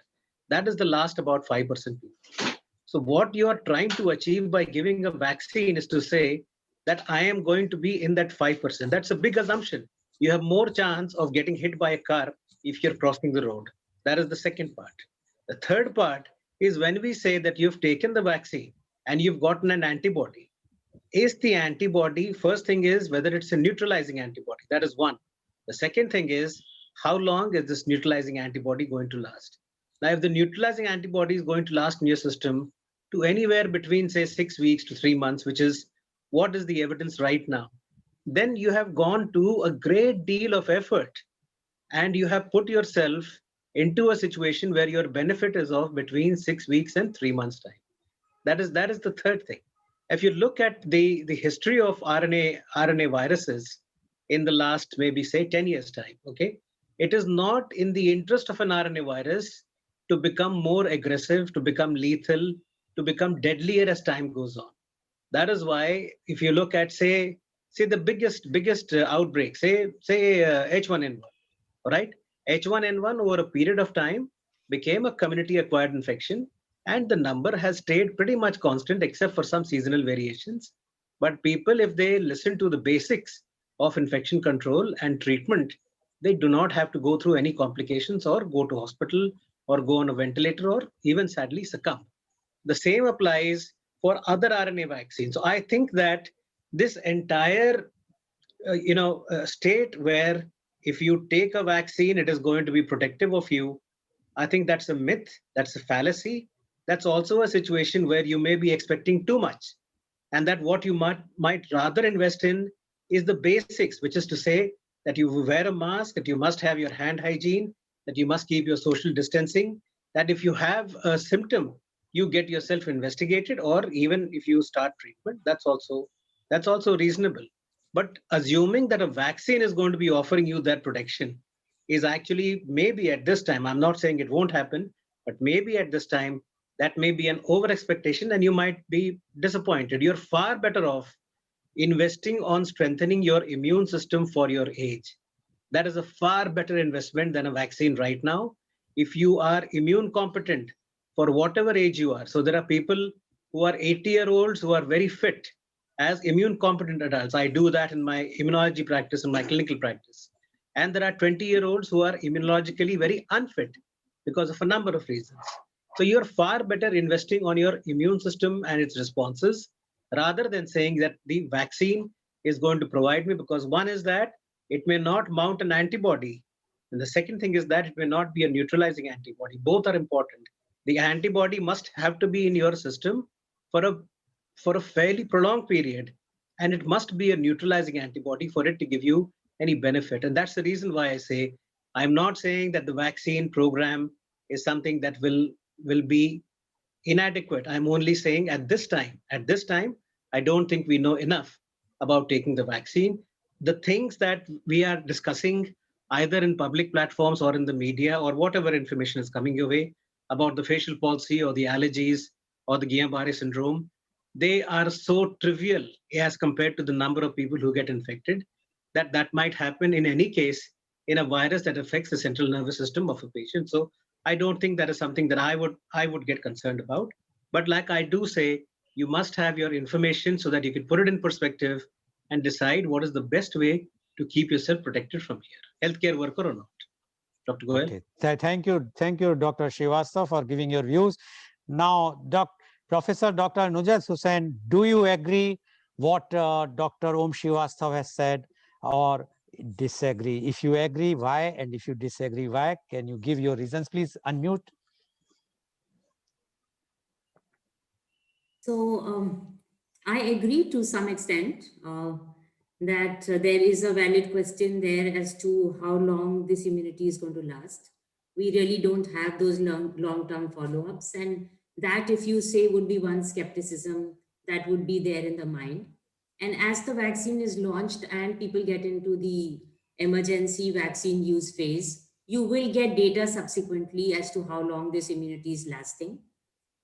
Speaker 3: That is the last about 5% people. So what you are trying to achieve by giving a vaccine is to say that I am going to be in that 5%. That's a big assumption. You have more chance of getting hit by a car if you're crossing the road. That is the second part. The third part is when we say that you've taken the vaccine and you've gotten an antibody. Is the antibody, first thing is whether it's a neutralizing antibody. That is one. The second thing is how long is this neutralizing antibody going to last? Now, if the neutralizing antibody is going to last in your system to anywhere between, say, 6 weeks to 3 months, which is what is the evidence right now, then you have gone to a great deal of effort and you have put yourself into a situation where your benefit is of between 6 weeks and 3 months time. That is the third thing. If you look at the history of RNA viruses in the last maybe say 10 years time, okay, it is not in the interest of an RNA virus to become more aggressive, to become lethal, to become deadlier as time goes on. That is why if you look at say the biggest outbreak, say H1N1, right? H1N1 over a period of time became a community acquired infection, and the number has stayed pretty much constant except for some seasonal variations. But people, if they listen to the basics of infection control and treatment, they do not have to go through any complications or go to hospital or go on a ventilator or even sadly succumb. The same applies for other RNA vaccines. So I think that this entire state where if you take a vaccine, it is going to be protective of you, I think that's a myth, that's a fallacy. That's also a situation where you may be expecting too much. And that what you might rather invest in is the basics, which is to say that you wear a mask, that you must have your hand hygiene, that you must keep your social distancing, that if you have a symptom, you get yourself investigated, or even if you start treatment, that's also reasonable. But assuming that a vaccine is going to be offering you that protection is actually maybe at this time, I'm not saying it won't happen, but maybe at this time, that may be an over expectation and you might be disappointed. You're far better off investing on strengthening your immune system for your age. That is a far better investment than a vaccine right now. If you are immune competent for whatever age you are, so there are people who are 80-year-olds who are very fit as immune competent adults. I do that in my immunology practice and my clinical practice. And there are 20-year-olds who are immunologically very unfit because of a number of reasons. So you're far better investing on your immune system and its responses rather than saying that the vaccine is going to provide me, because one is that it may not mount an antibody. And the second thing is that it may not be a neutralizing antibody. Both are important. The antibody must have to be in your system for a fairly prolonged period, and it must be a neutralizing antibody for it to give you any benefit. And that's the reason why I say I'm not saying that the vaccine program is something that will be inadequate. I'm only saying at this time, I don't think we know enough about taking the vaccine. The things that we are discussing either in public platforms or in the media or whatever information is coming your way about the facial palsy or the allergies or the Guillain-Barré syndrome, they are so trivial as compared to the number of people who get infected that might happen in any case in a virus that affects the central nervous system of a patient. So I don't think that is something that I would get concerned about. But like I do say, you must have your information so that you can put it in perspective and decide what is the best way to keep yourself protected from here, healthcare worker or not. Dr. Goel.
Speaker 1: Okay. Thank you, Dr. Srivastava, for giving your views. Now, Professor Dr. Nujat Hussain, do you agree what Dr. Om Srivastava has said, or disagree? If you agree, why? And if you disagree, why? Can you give your reasons? Please unmute.
Speaker 4: So I agree to some extent that there is a valid question there as to how long this immunity is going to last. We really don't have those long-term follow-ups, and that, if you say, would be one skepticism that would be there in the mind. And as the vaccine is launched and people get into the emergency vaccine use phase, you will get data subsequently as to how long this immunity is lasting,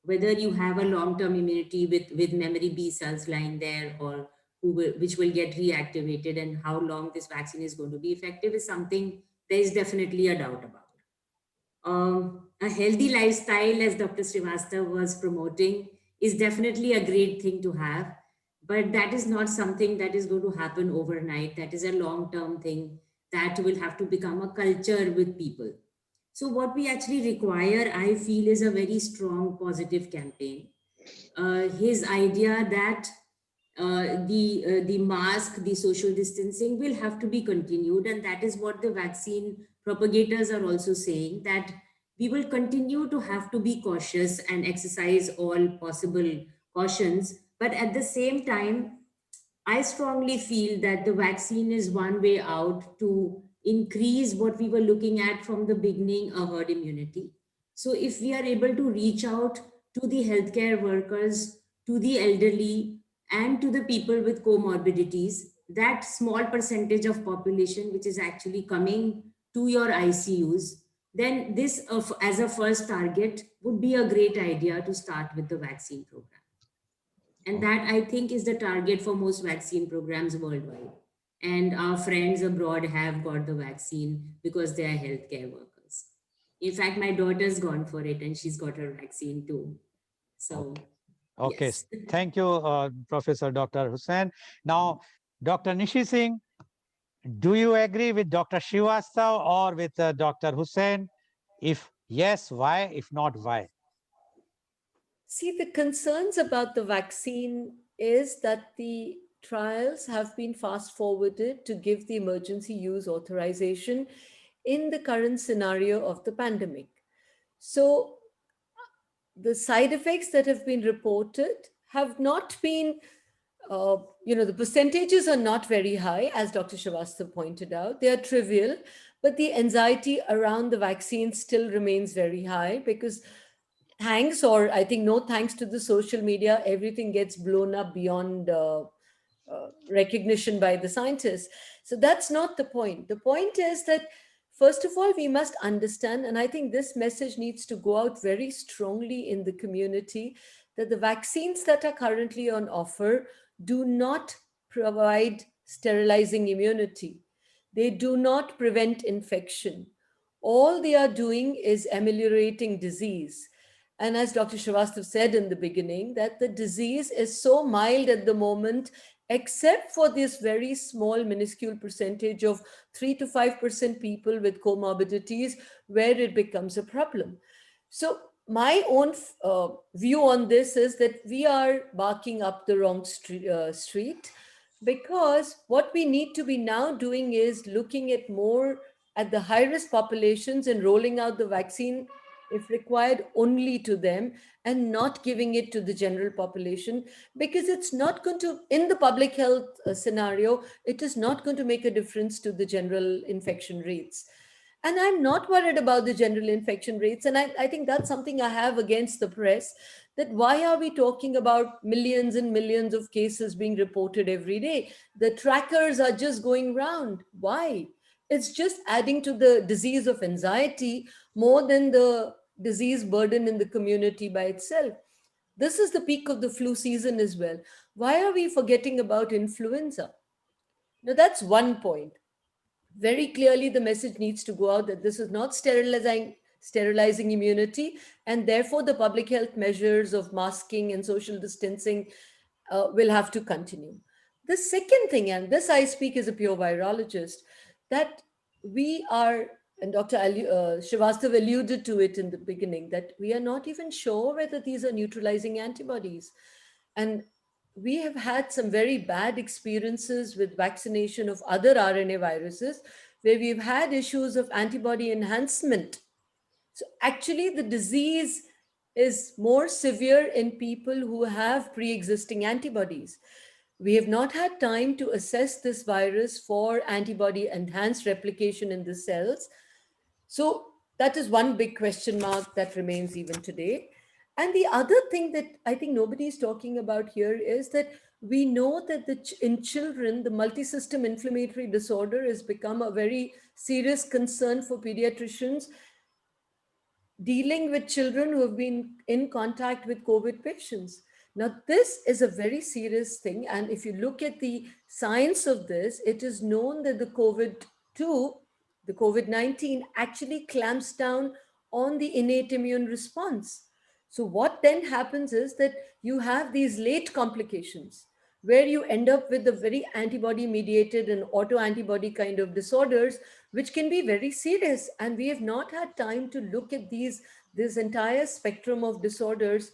Speaker 4: whether you have a long-term immunity with memory B cells lying there, or which will get reactivated, and how long this vaccine is going to be effective is something there is definitely a doubt about. A healthy lifestyle, as Dr. Srivastav was promoting, is definitely a great thing to have, but that is not something that is going to happen overnight. That is a long-term thing that will have to become a culture with people. So what we actually require, I feel, is a very strong positive campaign. His idea that the mask, the social distancing will have to be continued, and that is what the vaccine propagators are also saying, that we will continue to have to be cautious and exercise all possible cautions. But at the same time, I strongly feel that the vaccine is one way out to increase what we were looking at from the beginning, a herd immunity. So if we are able to reach out to the healthcare workers, to the elderly, and to the people with comorbidities, that small percentage of population which is actually coming to your ICUs, then this as a first target would be a great idea to start with the vaccine program. And that, I think, is the target for most vaccine programs worldwide. And our friends abroad have got the vaccine because they are healthcare workers. In fact, my daughter's gone for it and she's got her vaccine too. So,
Speaker 1: Okay,
Speaker 4: yes.
Speaker 1: thank you, Professor Dr. Hussain. Now, Dr. Nishi Singh, do you agree with Dr. Srivastav or with Dr. Hussain? If yes, why? If not, why?
Speaker 5: See, the concerns about the vaccine is that the trials have been fast forwarded to give the emergency use authorization in the current scenario of the pandemic. So the side effects that have been reported have not been, the percentages are not very high, as Dr. Srivastav pointed out. They are trivial, but the anxiety around the vaccine still remains very high because thanks, or I think no thanks to the social media, everything gets blown up beyond recognition by the scientists. So that's not the point. The point is that, first of all, we must understand, and I think this message needs to go out very strongly in the community, that the vaccines that are currently on offer do not provide sterilizing immunity. They do not prevent infection. All they are doing is ameliorating disease. And as Dr. Srivastav said in the beginning, that the disease is so mild at the moment, except for this very small, minuscule percentage of 3 to 5% people with comorbidities, where it becomes a problem. So my own view on this is that we are barking up the wrong street, because what we need to be now doing is looking at more at the high-risk populations and rolling out the vaccine, if required, only to them, and not giving it to the general population, because it's not going to, in the public health scenario, it is not going to make a difference to the general infection rates. And I'm not worried about the general infection rates. And I think that's something I have against the press, that why are we talking about millions and millions of cases being reported every day? The trackers are just going round. Why? It's just adding to the disease of anxiety more than the disease burden in the community by itself. This is the peak of the flu season as well. Why are we forgetting about influenza? Now, that's one point. Very clearly, the message needs to go out that this is not sterilizing immunity, and therefore the public health measures of masking and social distancing will have to continue. The second thing, and this I speak as a pure virologist, that we are, and Dr. Srivastav alluded to it in the beginning, that we are not even sure whether these are neutralizing antibodies. And we have had some very bad experiences with vaccination of other RNA viruses, where we've had issues of antibody enhancement. So actually, the disease is more severe in people who have pre-existing antibodies. We have not had time to assess this virus for antibody enhanced replication in the cells. So that is one big question mark that remains even today. And the other thing that I think nobody is talking about here is that we know that in children, the multisystem inflammatory disorder has become a very serious concern for pediatricians dealing with children who have been in contact with COVID patients. Now, this is a very serious thing. And if you look at the science of this, it is known that the COVID-2, the COVID-19 actually clamps down on the innate immune response. So what then happens is that you have these late complications where you end up with the very antibody mediated and autoantibody kind of disorders, which can be very serious. And we have not had time to look at this entire spectrum of disorders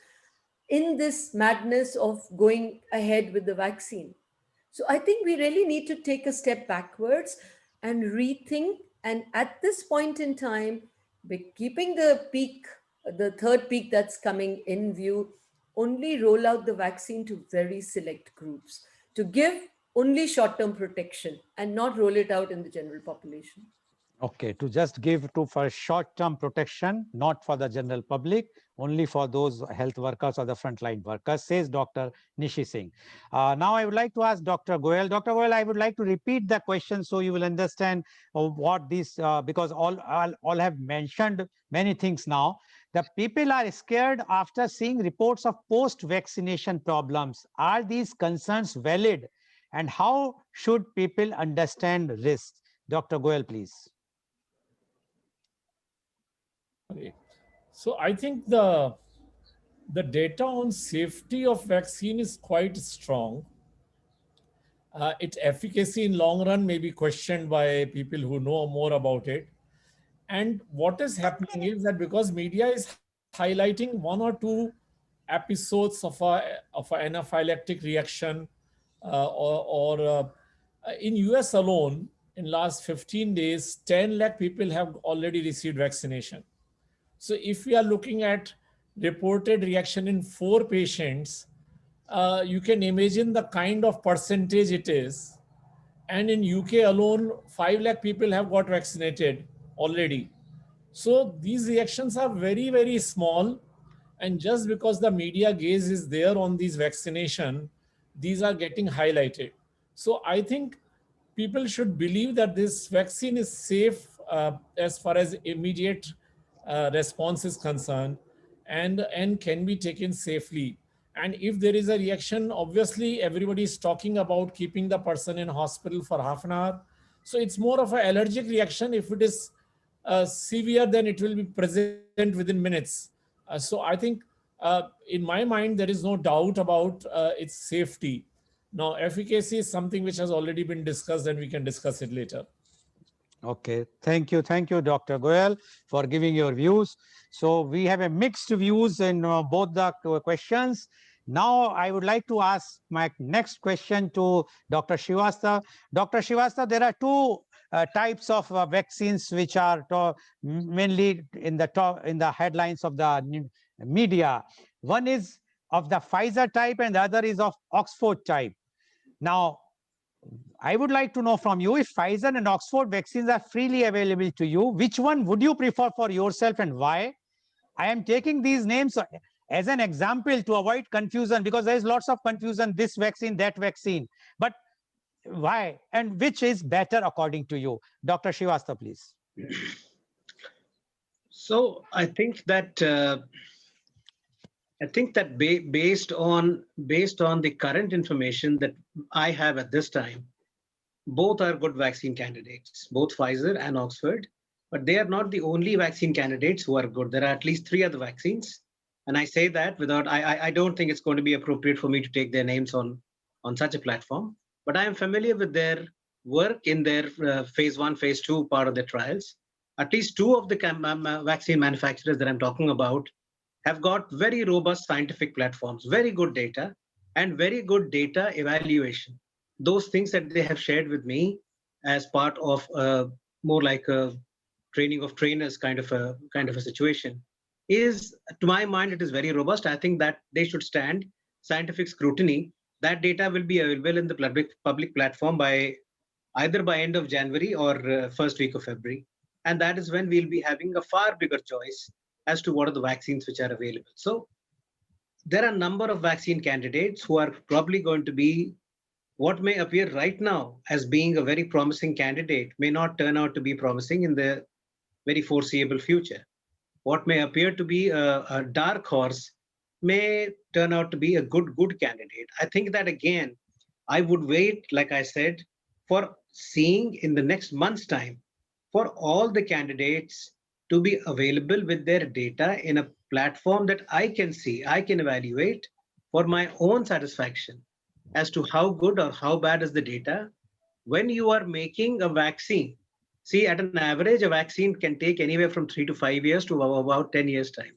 Speaker 5: in this madness of going ahead with the vaccine. So I think we really need to take a step backwards and rethink. And at this point in time, keeping the peak, the third peak that's coming in view, only roll out the vaccine to very select groups to give only short-term protection and not roll it out in the general population.
Speaker 1: Okay, to just give to for short-term protection, not for the general public, only for those health workers or the frontline workers, says Dr. Nishi Singh. Now I would like to ask Dr. Goyal. Dr. Goyal, I would like to repeat the question so you will understand what these, because all have mentioned many things now. The people are scared after seeing reports of post-vaccination problems. Are these concerns valid? And how should people understand risks? Dr. Goyal, please.
Speaker 6: Okay. So I think the data on safety of vaccine is quite strong. Its efficacy in long run may be questioned by people who know more about it. And what is happening is that because media is highlighting one or two episodes of an anaphylactic reaction, in US alone, in last 15 days, 10 lakh people have already received vaccination. So if we are looking at reported reaction in 4 patients, you can imagine the kind of percentage it is. And in UK alone, 5 lakh people have got vaccinated already. So these reactions are very, very small. And just because the media gaze is there on these vaccination, these are getting highlighted. So I think people should believe that this vaccine is safe as far as immediate response is concerned and can be taken safely. And if there is a reaction, obviously everybody is talking about keeping the person in hospital for half an hour. So it's more of an allergic reaction. If it is severe, then it will be present within minutes. So I think in my mind, there is no doubt about its safety. Now, efficacy is something which has already been discussed and we can discuss it later.
Speaker 1: Okay, thank you, Dr. Goyal, for giving your views. So we have a mixed views in both the questions. Now I would like to ask my next question to Dr. Srivastava. Dr. Srivastava, there are two types of vaccines which are mainly in the headlines of the media. One is of the Pfizer type and the other is of Oxford type. Now, I would like to know from you, if Pfizer and Oxford vaccines are freely available to you, which one would you prefer for yourself and why? I am taking these names as an example to avoid confusion, because there is lots of confusion, this vaccine, that vaccine. But why and which is better according to you? Dr. Srivastava, please.
Speaker 3: So I think that based on the current information that I have at this time, both are good vaccine candidates, both Pfizer and Oxford, but they are not the only vaccine candidates who are good. There are at least 3 other vaccines. And I say that without, I don't think it's going to be appropriate for me to take their names on such a platform, but I am familiar with their work in their phase 1, phase 2 part of the trials. At least 2 of the vaccine manufacturers that I'm talking about have got very robust scientific platforms, very good data, and very good data evaluation. Those things that they have shared with me as part of more like a training of trainers kind of a situation. is, to my mind, it is very robust. I think that they should stand scientific scrutiny. That data will be available in the public platform by either by end of January or first week of February. And that is when we'll be having a far bigger choice as to what are the vaccines which are available. So there are a number of vaccine candidates who are probably going to be what may appear right now as being a very promising candidate may not turn out to be promising in the very foreseeable future. What may appear to be a dark horse may turn out to be a good candidate. I think that again, I would wait, like I said, for seeing in the next month's time for all the candidates to be available with their data in a platform that I can see, I can evaluate for my own satisfaction as to how good or how bad is the data. When you are making a vaccine, see, at an average, a vaccine can take anywhere from 3 to 5 years to about 10 years time.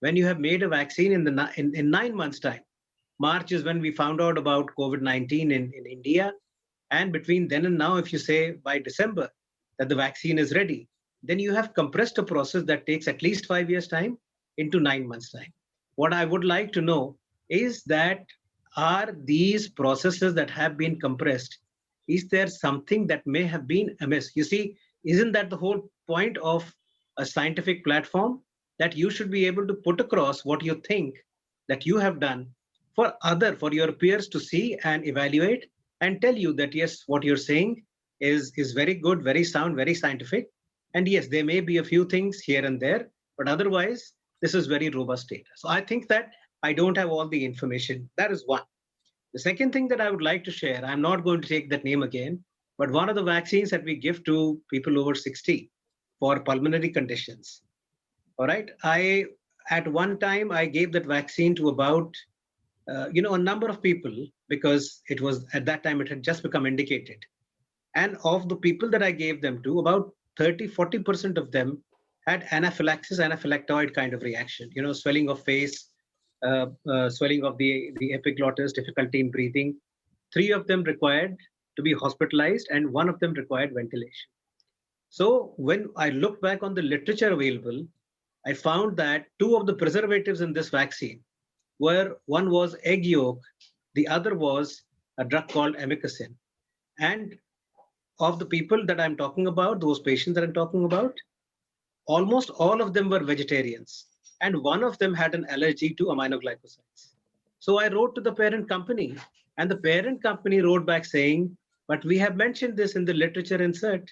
Speaker 3: When you have made a vaccine in 9 months time, March is when we found out about COVID-19 in India. And between then and now, if you say by December that the vaccine is ready, then you have compressed a process that takes at least 5 years time into 9 months time. What I would like to know is that are these processes that have been compressed, is there something that may have been amiss? You see, isn't that the whole point of a scientific platform, that you should be able to put across what you think that you have done for your peers to see and evaluate and tell you that yes, what you're saying is very good, very sound, very scientific. And yes, there may be a few things here and there, but otherwise, this is very robust data. So I think that I don't have all the information. That is one. The second thing that I would like to share, I'm not going to take that name again, but one of the vaccines that we give to people over 60 for pulmonary conditions. All right. At one time, I gave that vaccine to about, a number of people because it was at that time it had just become indicated. And of the people that I gave them to, about 30–40% of them had anaphylaxis, anaphylactoid kind of reaction, swelling of face, swelling of the epiglottis, difficulty in breathing. 3 of them required to be hospitalized and 1 of them required ventilation. So when I look back on the literature available, I found that 2 of the preservatives in this vaccine were, one was egg yolk, the other was a drug called amikacin. And of the people that I'm talking about, those patients that I'm talking about, almost all of them were vegetarians. And 1 of them had an allergy to aminoglycosides. So I wrote to the parent company, and the parent company wrote back saying, but we have mentioned this in the literature insert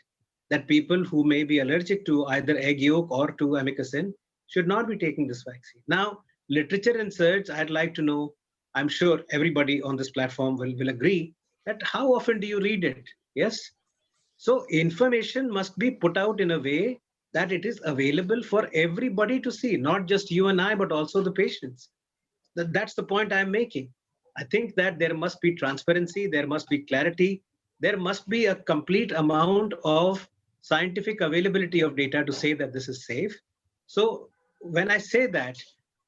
Speaker 3: that people who may be allergic to either egg yolk or to amikacin should not be taking this vaccine. Now, literature inserts, I'd like to know, I'm sure everybody on this platform will agree that how often do you read it? Yes. So information must be put out in a way that it is available for everybody to see, not just you and I, but also the patients. That's the point I'm making. I think that there must be transparency, there must be clarity, there must be a complete amount of scientific availability of data to say that this is safe. So when I say that,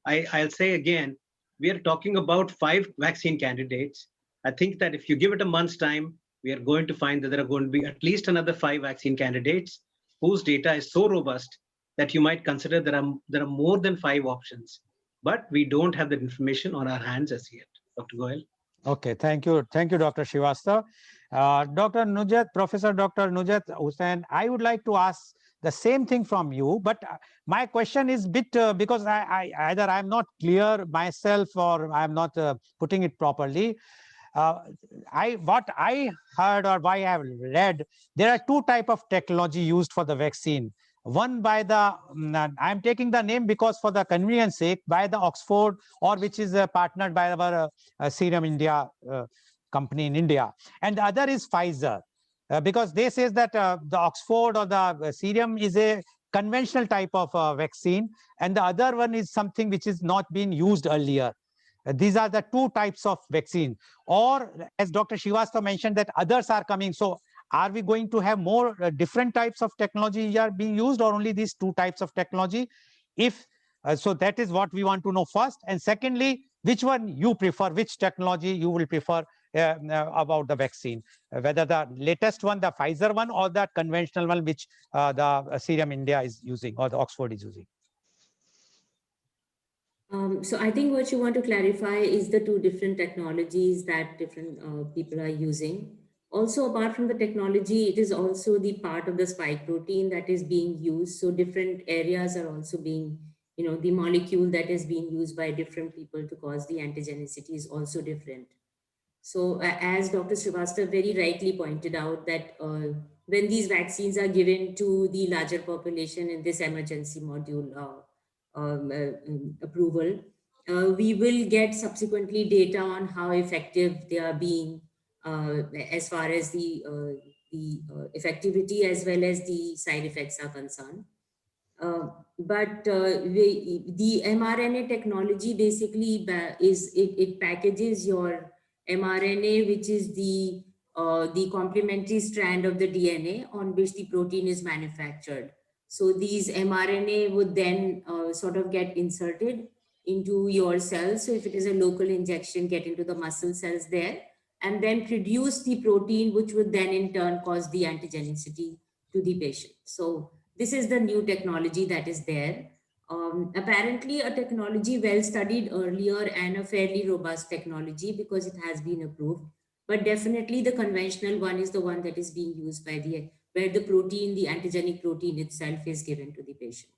Speaker 3: I'll say again, we are talking about 5 vaccine candidates. I think that if you give it a month's time, we are going to find that there are going to be at least another 5 vaccine candidates whose data is so robust that you might consider there are more than 5 options. But we don't have that information on our hands as yet. Dr. Goel.
Speaker 1: Okay, thank you, Dr. Srivastava. Dr. Nujat, Professor Dr. Nujat Hussain, I would like to ask the same thing from you, but my question is bit because either I'm not clear myself or I'm not putting it properly. What I heard or what I have read, there are 2 types of technology used for the vaccine. One by the, I'm taking the name because for the convenience sake, by the Oxford, or which is partnered by our Serum India company in India. And the other is Pfizer, because they says that the Oxford or the Serum is a conventional type of vaccine, and the other one is something which is not been used earlier. These are the 2 types of vaccine. Or as Dr. Srivastava mentioned that others are coming. So are we going to have more different types of technology are being used, or only these 2 types of technology? If so, that is what we want to know first. And secondly, which one you prefer, which technology you will prefer about the vaccine, whether the latest one, the Pfizer one, or the conventional one, which the Serum India is using or the Oxford is using.
Speaker 4: So I think what you want to clarify is the two different technologies that different people are using. Also, apart from the technology, it is also the part of the spike protein that is being used. So different areas are also being, the molecule that is being used by different people to cause the antigenicity is also different. So as Dr. Srivastava very rightly pointed out that when these vaccines are given to the larger population in this emergency module approval, we will get subsequently data on how effective they are being as far as the effectivity as well as the side effects are concerned. But the mRNA technology basically it packages your mRNA, which is the complementary strand of the DNA on which the protein is manufactured. So these mRNA would then sort of get inserted into your cells. So if it is a local injection, get into the muscle cells there, and then produce the protein, which would then in turn cause the antigenicity to the patient. So this is the new technology that is there. Apparently a technology well studied earlier and a fairly robust technology because it has been approved. But definitely the conventional one is the one that is being used by where the protein, the antigenic protein itself is given to the patient.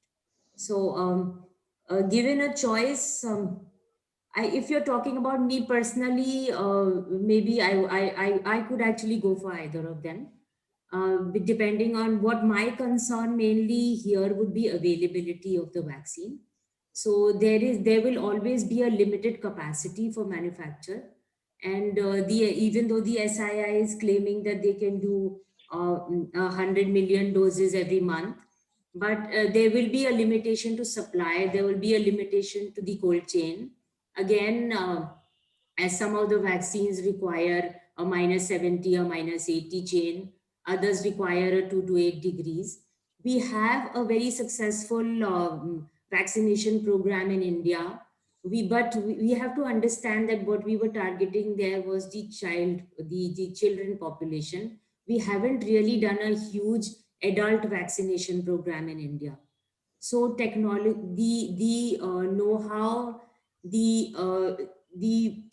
Speaker 4: So given a choice, if you're talking about me personally, maybe I could actually go for either of them. Depending on what my concern mainly here would be availability of the vaccine. So there will always be a limited capacity for manufacture, and even though the SII is claiming that they can do 100 million doses every month, but there will be a limitation to supply. There will be a limitation to the cold chain. Again, as some of the vaccines require a -70 or -80 chain, others require a 2 to 8 degrees. We have a very successful vaccination program in India. But we have to understand that what we were targeting there was the children population. We haven't really done a huge adult vaccination program in India. So technology, the know-how, the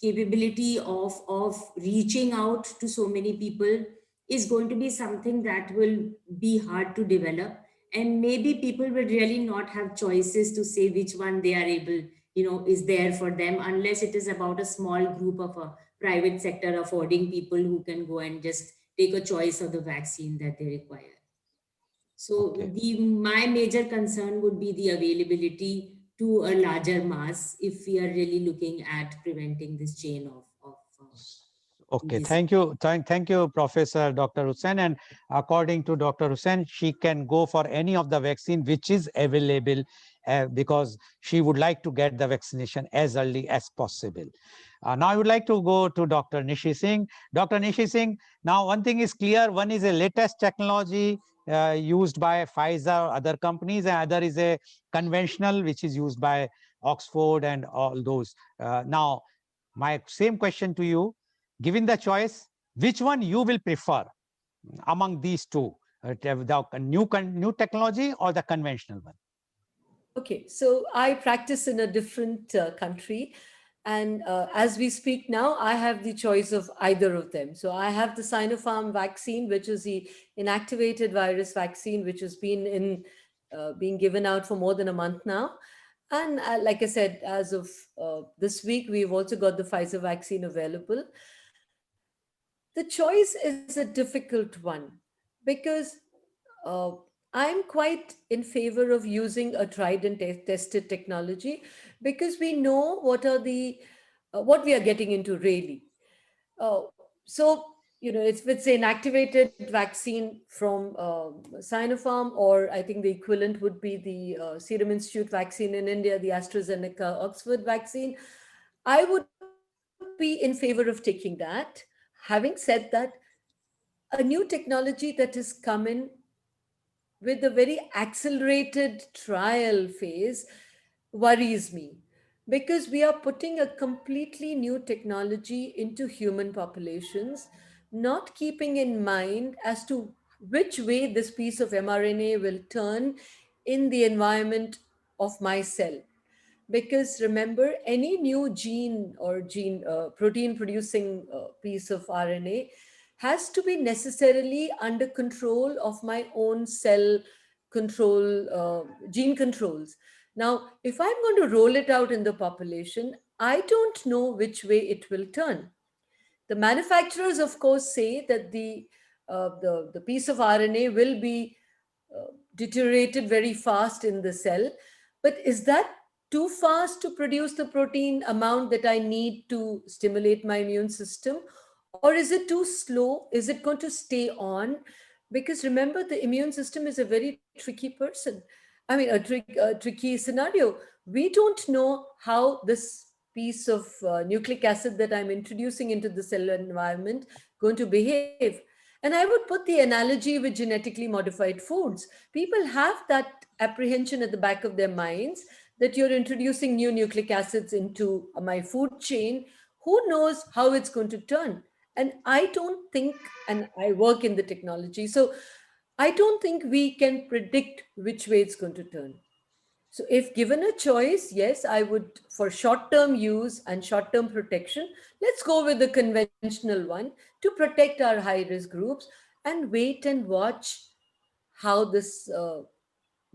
Speaker 4: capability of reaching out to so many people is going to be something that will be hard to develop, and maybe people will really not have choices to say which one they are able, is there for them, unless it is about a small group of a private sector affording people who can go and just take a choice of the vaccine that they require. So
Speaker 1: Okay.
Speaker 4: my major concern would be the availability to a larger mass if we are really looking at preventing this chain of
Speaker 1: Okay,
Speaker 4: disease.
Speaker 1: thank you. Thank you, Professor Dr. Hussain. And according to Dr. Hussain, she can go for any of the vaccine which is available because she would like to get the vaccination as early as possible. Now I would like to go to Dr. Nishi Singh. Dr. Nishi Singh, now one thing is clear. One is a latest technology used by Pfizer, other companies, and other is a conventional, which is used by Oxford and all those. Now, my same question to you. Given the choice, which one you will prefer among these two, the new technology or the conventional one?
Speaker 5: Okay, so I practice in a different country. And as we speak now, I have the choice of either of them. So I have the Sinopharm vaccine, which is the inactivated virus vaccine, which has been being given out for more than a month now. And like I said, as of this week, we've also got the Pfizer vaccine available. The choice is a difficult one because uh, I'm quite in favor of using a tried and tested technology because we know what we are getting into really. So if it's an activated vaccine from Sinopharm, or I think the equivalent would be the Serum Institute vaccine in India, the AstraZeneca Oxford vaccine, I would be in favor of taking that. Having said that, a new technology that has come in with a very accelerated trial phase worries me because we are putting a completely new technology into human populations, not keeping in mind as to which way this piece of mRNA will turn in the environment of my cell. because remember, any new gene or protein producing piece of RNA has to be necessarily under control of my own cell control, gene controls. Now, if I'm going to roll it out in the population, I don't know which way it will turn. The manufacturers, of course, say that the piece of RNA will be deteriorated very fast in the cell. But is that too fast to produce the protein amount that I need to stimulate my immune system? Or is it too slow? Is it going to stay on? Because remember, the immune system is a very tricky person. I mean, a tricky scenario. We don't know how this piece of nucleic acid that I'm introducing into the cell environment going to behave. And I would put the analogy with genetically modified foods. People have that apprehension at the back of their minds that you're introducing new nucleic acids into my food chain. Who knows how it's going to turn? And I don't think, and I work in the technology, so I don't think we can predict which way it's going to turn. So if given a choice, yes, I would, for short-term use and short-term protection, let's go with the conventional one to protect our high-risk groups and wait and watch how the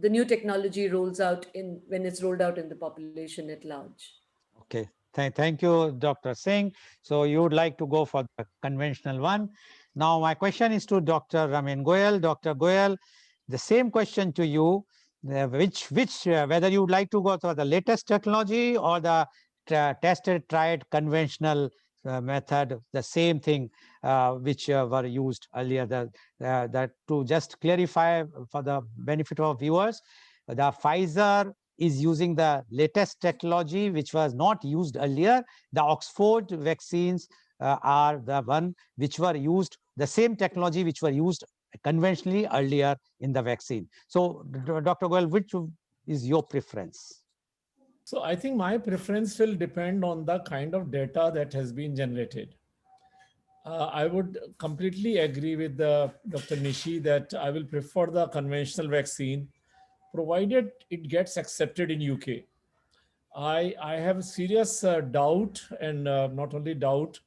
Speaker 5: new technology rolls out when it's rolled out in the population at large.
Speaker 1: Okay, thank you, Dr. Singh. So you would like to go for the conventional one. Now my question is to Dr. Ramin Goyal. Dr. Goyal, the same question to you. Whether you would like to go for the latest technology or the tested, tried, conventional method, the same thing which were used earlier. That to just clarify for the benefit of viewers, the Pfizer is using the latest technology which was not used earlier. The Oxford vaccines are the one which were used, the same technology which were used conventionally earlier in the vaccine. So, Dr. Goyal, which is your preference?
Speaker 6: So I think my preference will depend on the kind of data that has been generated. I would completely agree with Dr. Nishi that I will prefer the conventional vaccine, provided it gets accepted in UK. I have serious doubt, and not only doubt,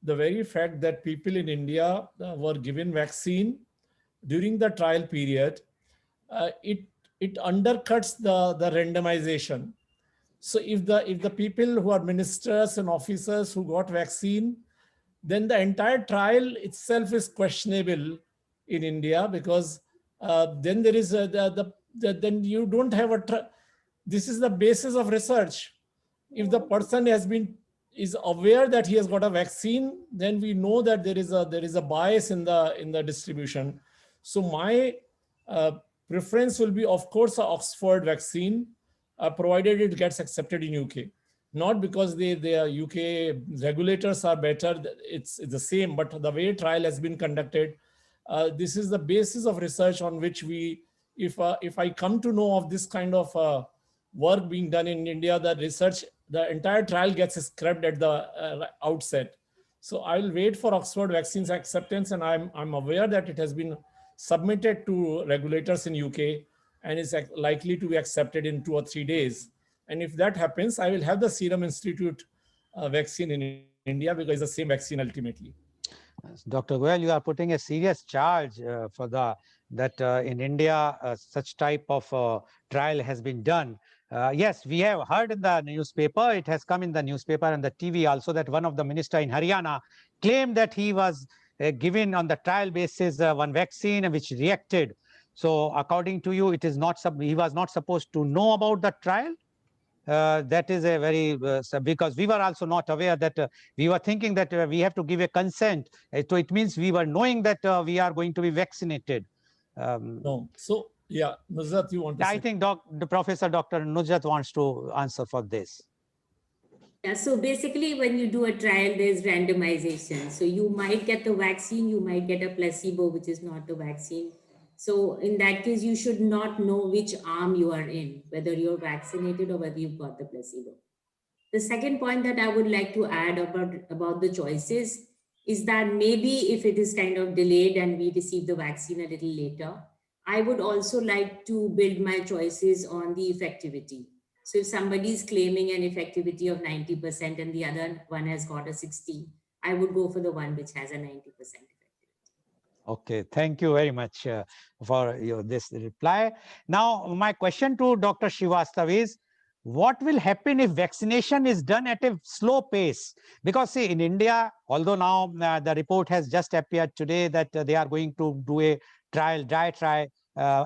Speaker 6: the very fact that people in India were given vaccine during the trial period, it undercuts the randomization. So if the people who are ministers and officers who got vaccine, then the entire trial itself is questionable in India, because then there is then you don't have this is the basis of research. If the person is aware that he has got a vaccine, then we know that there is a bias in the distribution. So my preference will be, of course, the Oxford vaccine, provided it gets accepted in UK. Not because the UK regulators are better, it's the same, but the way trial has been conducted, this is the basis of research on which if I come to know of this kind of work being done in India, the entire trial gets scrubbed at the outset. So I'll wait for Oxford vaccines acceptance, and I'm aware that it has been submitted to regulators in UK and is likely to be accepted in 2 or 3 days. And if that happens, I will have the Serum Institute vaccine in India, because it's the same vaccine ultimately.
Speaker 1: Dr. Goyal, you are putting a serious charge for that in India such type of trial has been done. Yes, we have heard in the newspaper, it has come in the newspaper and the TV also, that one of the minister in Haryana claimed that he was given on the trial basis one vaccine which reacted. So according to you, it is not he was not supposed to know about the trial? That is a very because we were also not aware that we were thinking that we have to give a consent. So it means we were knowing that we are going to be vaccinated.
Speaker 6: No. So yeah, Nusrat, you want to
Speaker 1: I
Speaker 6: say?
Speaker 1: think the Professor Dr. Nusrat wants to answer for this.
Speaker 4: Yeah, so basically when you do a trial, there's randomization. So you might get the vaccine, you might get a placebo, which is not the vaccine. So in that case, you should not know which arm you are in, whether you're vaccinated or whether you've got the placebo. The second point that I would like to add about the choices is that maybe if it is kind of delayed and we receive the vaccine a little later, I would also like to build my choices on the effectivity. So if somebody is claiming an effectivity of 90% and the other one has got a 60, I would go for the one which has a 90% effectivity.
Speaker 1: Okay, thank you very much for this reply. Now, my question to Dr. Srivastav is, what will happen if vaccination is done at a slow pace? Because see, in India, although now the report has just appeared today that they are going to do a dry trial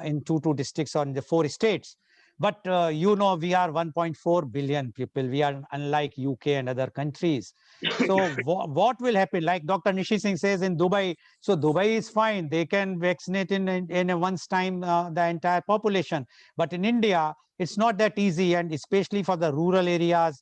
Speaker 1: in two districts on the 4 states. But you know, we are 1.4 billion people. We are unlike UK and other countries. So what will happen? Like Dr. Nishi Singh says in Dubai, so Dubai is fine. They can vaccinate in a once time the entire population. But in India, it's not that easy. And especially for the rural areas,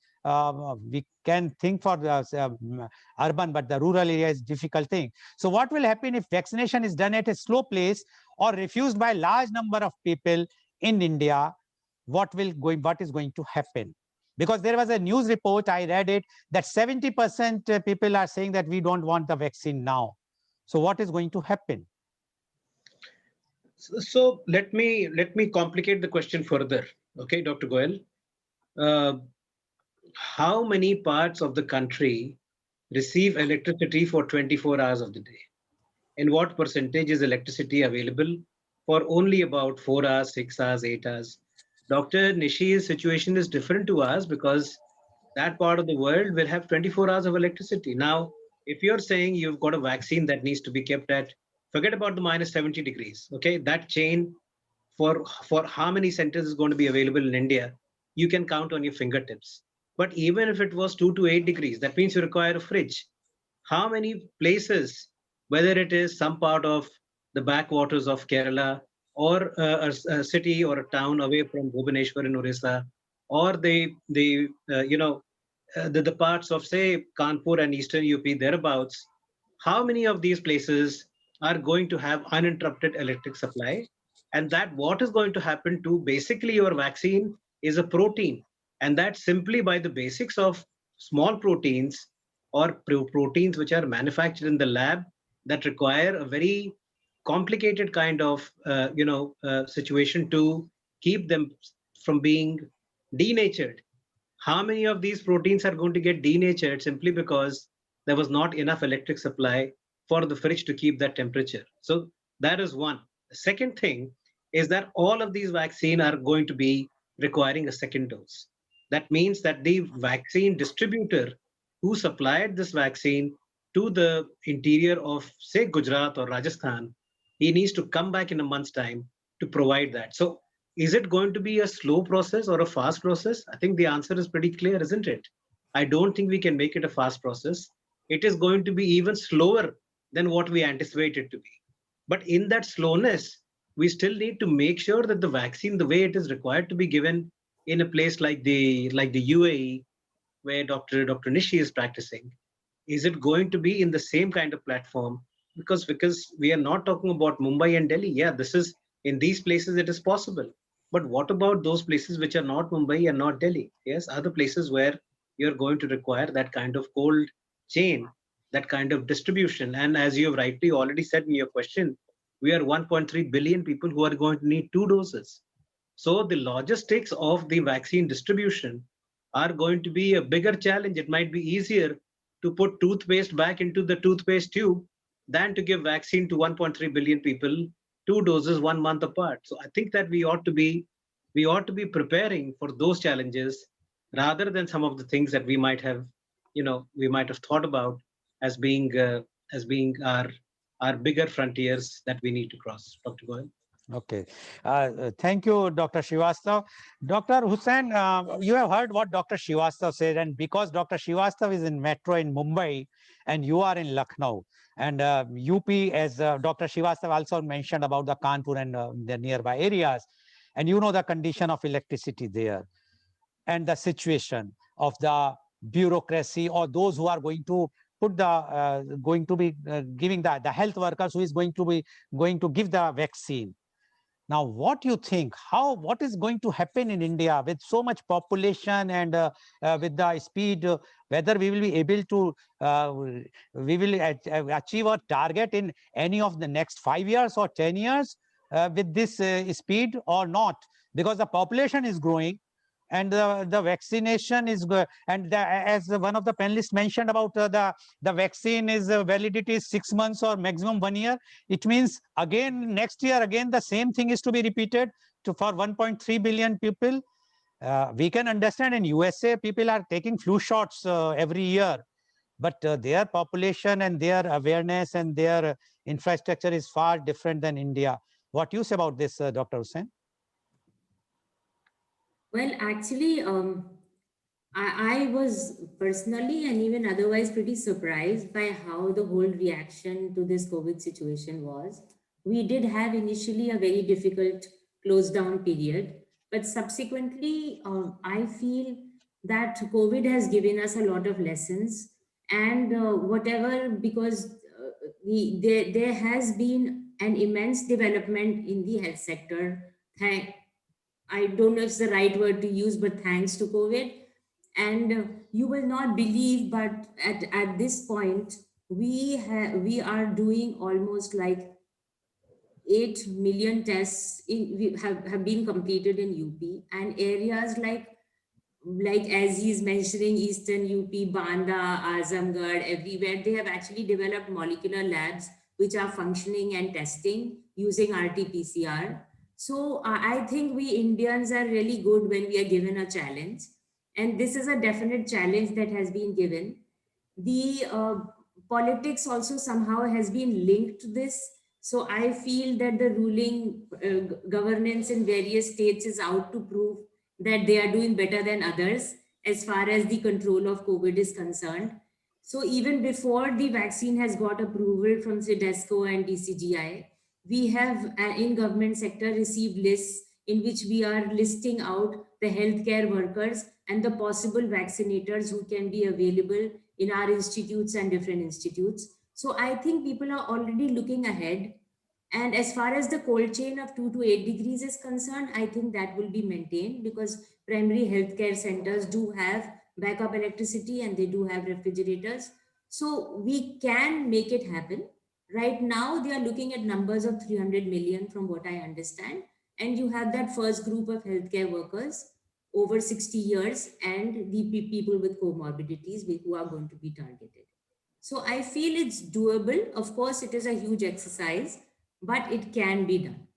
Speaker 1: we can think for the urban, but the rural area is difficult thing. So what will happen if vaccination is done at a slow pace or refused by a large number of people in India? What is going to happen? Because there was a news report, I read it, that 70% people are saying that we don't want the vaccine now. So what is going to happen?
Speaker 3: So let me complicate the question further. Okay, Dr. Goyal. How many parts of the country receive electricity for 24 hours of the day? And what percentage is electricity available for only about 4 hours, 6 hours, 8 hours? Dr. Nishi's situation is different to us because that part of the world will have 24 hours of electricity. Now, if you're saying you've got a vaccine that needs to be kept at, forget about the minus 70 degrees, okay? That chain for how many centers is going to be available in India, you can count on your fingertips. But even if it was 2 to 8 degrees, that means you require a fridge. How many places, whether it is some part of the backwaters of Kerala or a city or a town away from Bhubaneswar in Orissa, or the parts of say Kanpur and Eastern UP thereabouts, how many of these places are going to have uninterrupted electric supply? And that what is going to happen to basically your vaccine is a protein, and that simply by the basics of small proteins or proteins which are manufactured in the lab that require a very complicated kind of situation to keep them from being denatured. How many of these proteins are going to get denatured simply because there was not enough electric supply for the fridge to keep that temperature? So that is one. The second thing is that all of these vaccines are going to be requiring a second dose. That means that the vaccine distributor who supplied this vaccine to the interior of, say, Gujarat or Rajasthan, he needs to come back in a month's time to provide that. So is it going to be a slow process or a fast process? I think the answer is pretty clear, isn't it? I don't think we can make it a fast process. It is going to be even slower than what we anticipate it to be. But in that slowness, we still need to make sure that the vaccine, the way it is required to be given in a place like the UAE, where Dr. Nishi is practicing, is it going to be in the same kind of platform? Because we are not talking about Mumbai and Delhi. Yeah, this is in these places it is possible. But what about those places which are not Mumbai and not Delhi? Yes, other places where you're going to require that kind of cold chain, that kind of distribution. And as you have rightly already said in your question, we are 1.3 billion people who are going to need 2 doses. So the logistics of the vaccine distribution are going to be a bigger challenge. It might be easier to put toothpaste back into the toothpaste tube than to give vaccine to 1.3 billion people 2 doses 1 month apart. So I think that we ought to be preparing for those challenges rather than some of the things that we might have thought about as being our bigger frontiers that we need to cross. Dr. Goyal.
Speaker 1: Okay. Thank you, Dr. Srivastav. Dr. Hussain, you have heard what Dr. Srivastav said, and because Dr. Srivastav is in metro in Mumbai and you are in Lucknow, and UP, as Dr. Srivastav also mentioned about the Kanpur and the nearby areas, and you know the condition of electricity there and the situation of the bureaucracy or those who are going to put the going to be giving the health workers who is going to give the vaccine. Now, what do you think? What is going to happen in India with so much population and with the speed? Whether we will be able to achieve our target in any of the next 5 years or 10 years with this speed or not? Because the population is growing, and the vaccination is good. And as one of the panelists mentioned about the vaccine is validity is 6 months or maximum 1 year. It means again next year again the same thing is to be repeated for 1.3 billion people. We can understand in USA people are taking flu shots every year, but their population and their awareness and their infrastructure is far different than India. What you say about this, Dr. Hussain?
Speaker 4: Well, actually, I was personally and even otherwise pretty surprised by how the whole reaction to this COVID situation was. We did have initially a very difficult close down period, but subsequently, I feel that COVID has given us a lot of lessons, and whatever, because there has been an immense development in the health sector. I don't know if it's the right word to use, but thanks to COVID. And you will not believe, but at this point, we are doing almost like 8 million tests have been completed in UP, and areas like as he's mentioning, Eastern UP, Banda, Azamgarh, everywhere, they have actually developed molecular labs which are functioning and testing using RT-PCR. So I think we Indians are really good when we are given a challenge. And this is a definite challenge that has been given. The politics also somehow has been linked to this. So I feel that the ruling governance in various states is out to prove that they are doing better than others as far as the control of COVID is concerned. So even before the vaccine has got approval from CDSCO and DCGI, we have in government sector received lists in which we are listing out the healthcare workers and the possible vaccinators who can be available in our institutes and different institutes. So I think people are already looking ahead. And as far as the cold chain of 2 to 8 degrees is concerned, I think that will be maintained because primary healthcare centers do have backup electricity and they do have refrigerators. So we can make it happen. Right now, they are looking at numbers of 300 million from what I understand. And you have that first group of healthcare workers over 60 years and the people with comorbidities who are going to be targeted. So I feel it's doable. Of course, it is a huge exercise, but it can be done.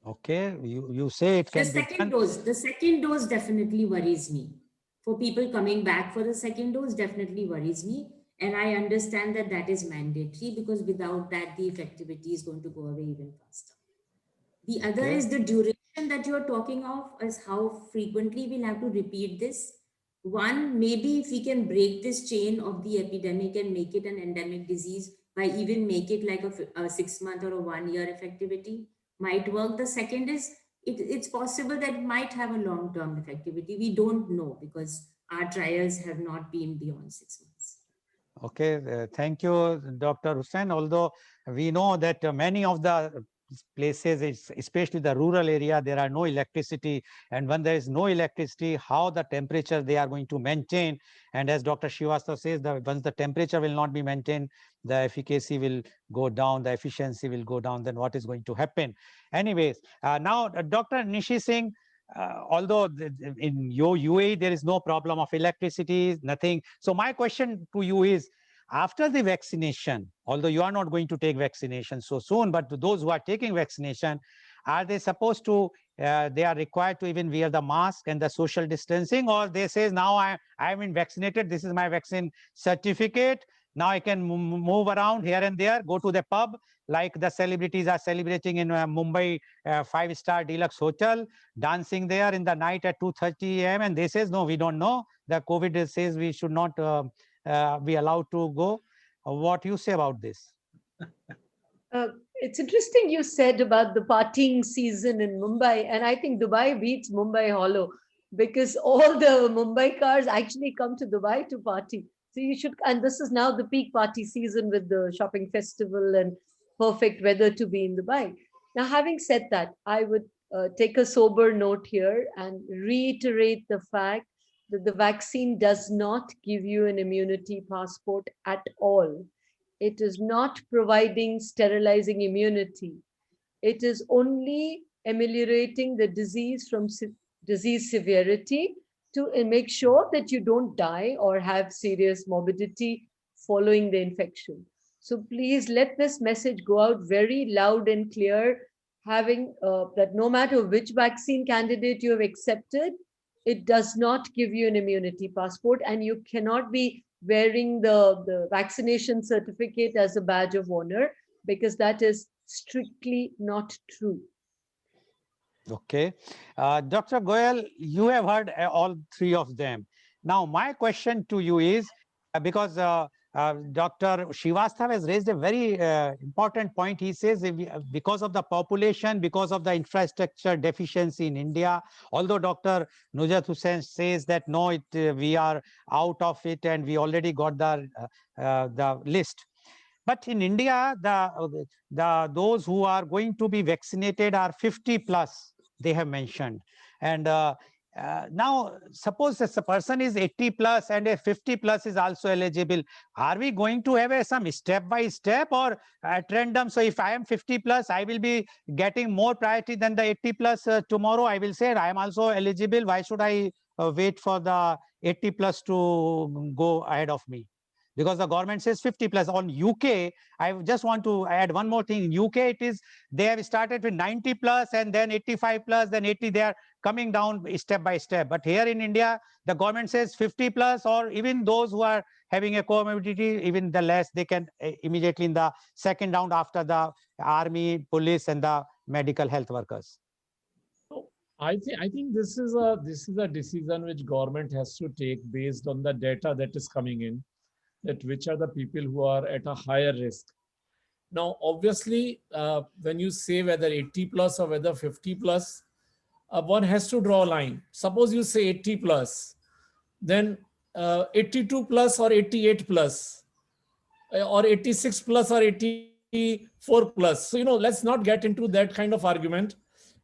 Speaker 1: Okay, you say it can be done.
Speaker 4: The second dose definitely worries me. For people coming back for the second dose, definitely worries me. And I understand that that is mandatory because without that, the effectivity is going to go away even faster. The other
Speaker 1: Okay.
Speaker 4: is the duration that you're talking of, is how frequently we'll have to repeat this. One, maybe if we can break this chain of the epidemic and make it an endemic disease by even make it like a 6 month or a 1 year effectivity might work. The second is it's possible that it might have a long-term effectivity. We don't know because our trials have not been beyond 6 months.
Speaker 1: Okay, thank you, Dr. Hussain. Although we know that many of the places, especially the rural area, there are no electricity. And when there is no electricity, how the temperature they are going to maintain. And as Dr. Srivastava says, that once the temperature will not be maintained, the efficacy will go down, the efficiency will go down, then what is going to happen? Anyways, now Dr. Nishi Singh, although in your UAE, there is no problem of electricity, nothing. So my question to you is, after the vaccination, although you are not going to take vaccination so soon, but to those who are taking vaccination, are they supposed to, they are required to even wear the mask and the social distancing, or they say, now I'm been vaccinated, this is my vaccine certificate, now I can move around here and there, go to the pub, like the celebrities are celebrating in Mumbai 5-star deluxe hotel, dancing there in the night at 2:30 a.m. And they says, no, we don't know. The COVID says we should not be allowed to go. What you say about this?
Speaker 5: It's interesting you said about the partying season in Mumbai, and I think Dubai beats Mumbai hollow because all the Mumbai cars actually come to Dubai to party. So you should, and this is now the peak party season with the shopping festival and perfect weather to be in Dubai. Now, having said that, I would take a sober note here and reiterate the fact that the vaccine does not give you an immunity passport at all. It is not providing sterilizing immunity. It is only ameliorating the disease from disease severity to make sure that you don't die or have serious morbidity following the infection. So please let this message go out very loud and clear, having that no matter which vaccine candidate you have accepted, it does not give you an immunity passport, and you cannot be wearing the vaccination certificate as a badge of honor, because that is strictly not true.
Speaker 1: Okay. Dr. Goyal, you have heard all three of them. Now, my question to you is, because Dr. Srivastava has raised a very important point. He says because of the population, because of the infrastructure deficiency in India, although Dr. Nujat Hussain says that no, we are out of it and we already got the list. But in India, those who are going to be vaccinated are 50 plus, they have mentioned. And now, suppose a person is 80 plus and a 50 plus is also eligible. Are we going to have some step by step or at random? So if I am 50 plus, I will be getting more priority than the 80 plus. Tomorrow I will say I am also eligible. Why should I wait for the 80 plus to go ahead of me? Because the government says 50 plus. On UK, I just want to add one more thing. In UK, it is, they have started with 90 plus and then 85 plus, then 80, they are coming down step by step. But here in India, the government says 50 plus, or even those who are having a comorbidity, even the less, they can immediately in the second round after the army, police, and the medical health workers.
Speaker 6: I think this is a decision which government has to take based on the data that is coming in, that which are the people who are at a higher risk. Now, obviously, when you say whether 80 plus or whether 50 plus, one has to draw a line. Suppose you say 80 plus, then 82 plus or 88 plus, or 86 plus or 84 plus. So, let's not get into that kind of argument.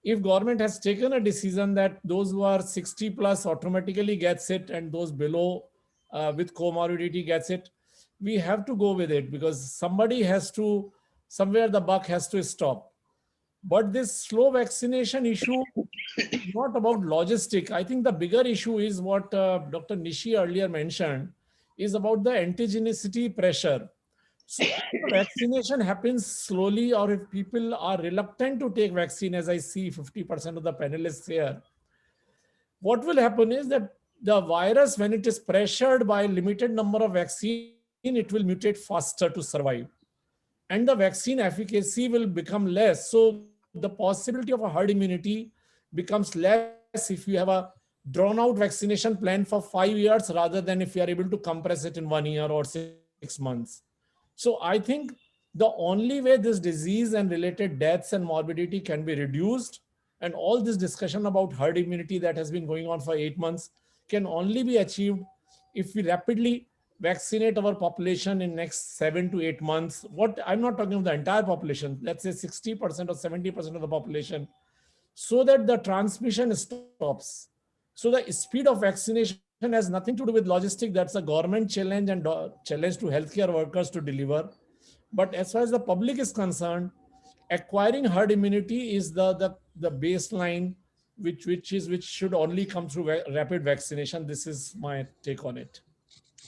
Speaker 6: If government has taken a decision that those who are 60 plus automatically gets it and those below with comorbidity gets it, we have to go with it, because somebody has to, somewhere the buck has to stop. But this slow vaccination issue is not about logistic. I think the bigger issue is what Dr. Nishi earlier mentioned, is about the antigenicity pressure. So if vaccination happens slowly, or if people are reluctant to take vaccine, as I see 50% of the panelists here, what will happen is that the virus, when it is pressured by a limited number of vaccine, it will mutate faster to survive. And the vaccine efficacy will become less. So the possibility of a herd immunity becomes less if you have a drawn out vaccination plan for 5 years, rather than if you are able to compress it in 1 year or 6 months. So I think the only way this disease and related deaths and morbidity can be reduced, and all this discussion about herd immunity that has been going on for 8 months, can only be achieved if we rapidly vaccinate our population in next 7 to 8 months. What I'm not talking of the entire population, let's say 60% or 70% of the population, so that the transmission stops. So the speed of vaccination has nothing to do with logistic. That's a government challenge and challenge to healthcare workers to deliver. But as far as the public is concerned, acquiring herd immunity is the baseline, which should only come through rapid vaccination. This is my take on it.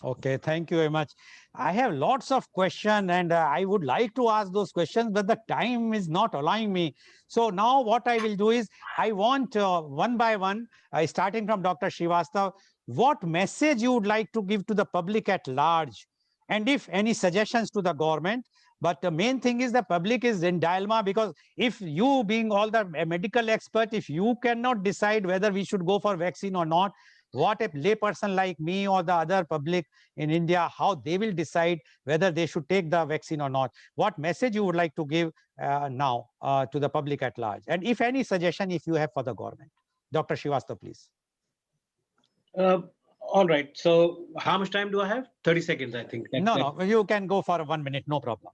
Speaker 1: Okay, thank you very much. I have lots of questions and I would like to ask those questions, but the time is not allowing me. So now what I will do is, I want one by one, starting from Dr. Srivastava, what message you would like to give to the public at large, and if any suggestions to the government. But the main thing is the public is in dilemma, because if you, being all the medical expert, if you cannot decide whether we should go for vaccine or not, what a layperson like me or the other public in India, how they will decide whether they should take the vaccine or not? What message you would like to give now to the public at large? And if any suggestion, if you have for the government. Dr. Srivastava, please.
Speaker 3: All right. So how much time do I have? 30 seconds, I think.
Speaker 1: No, you can go for 1 minute, no problem.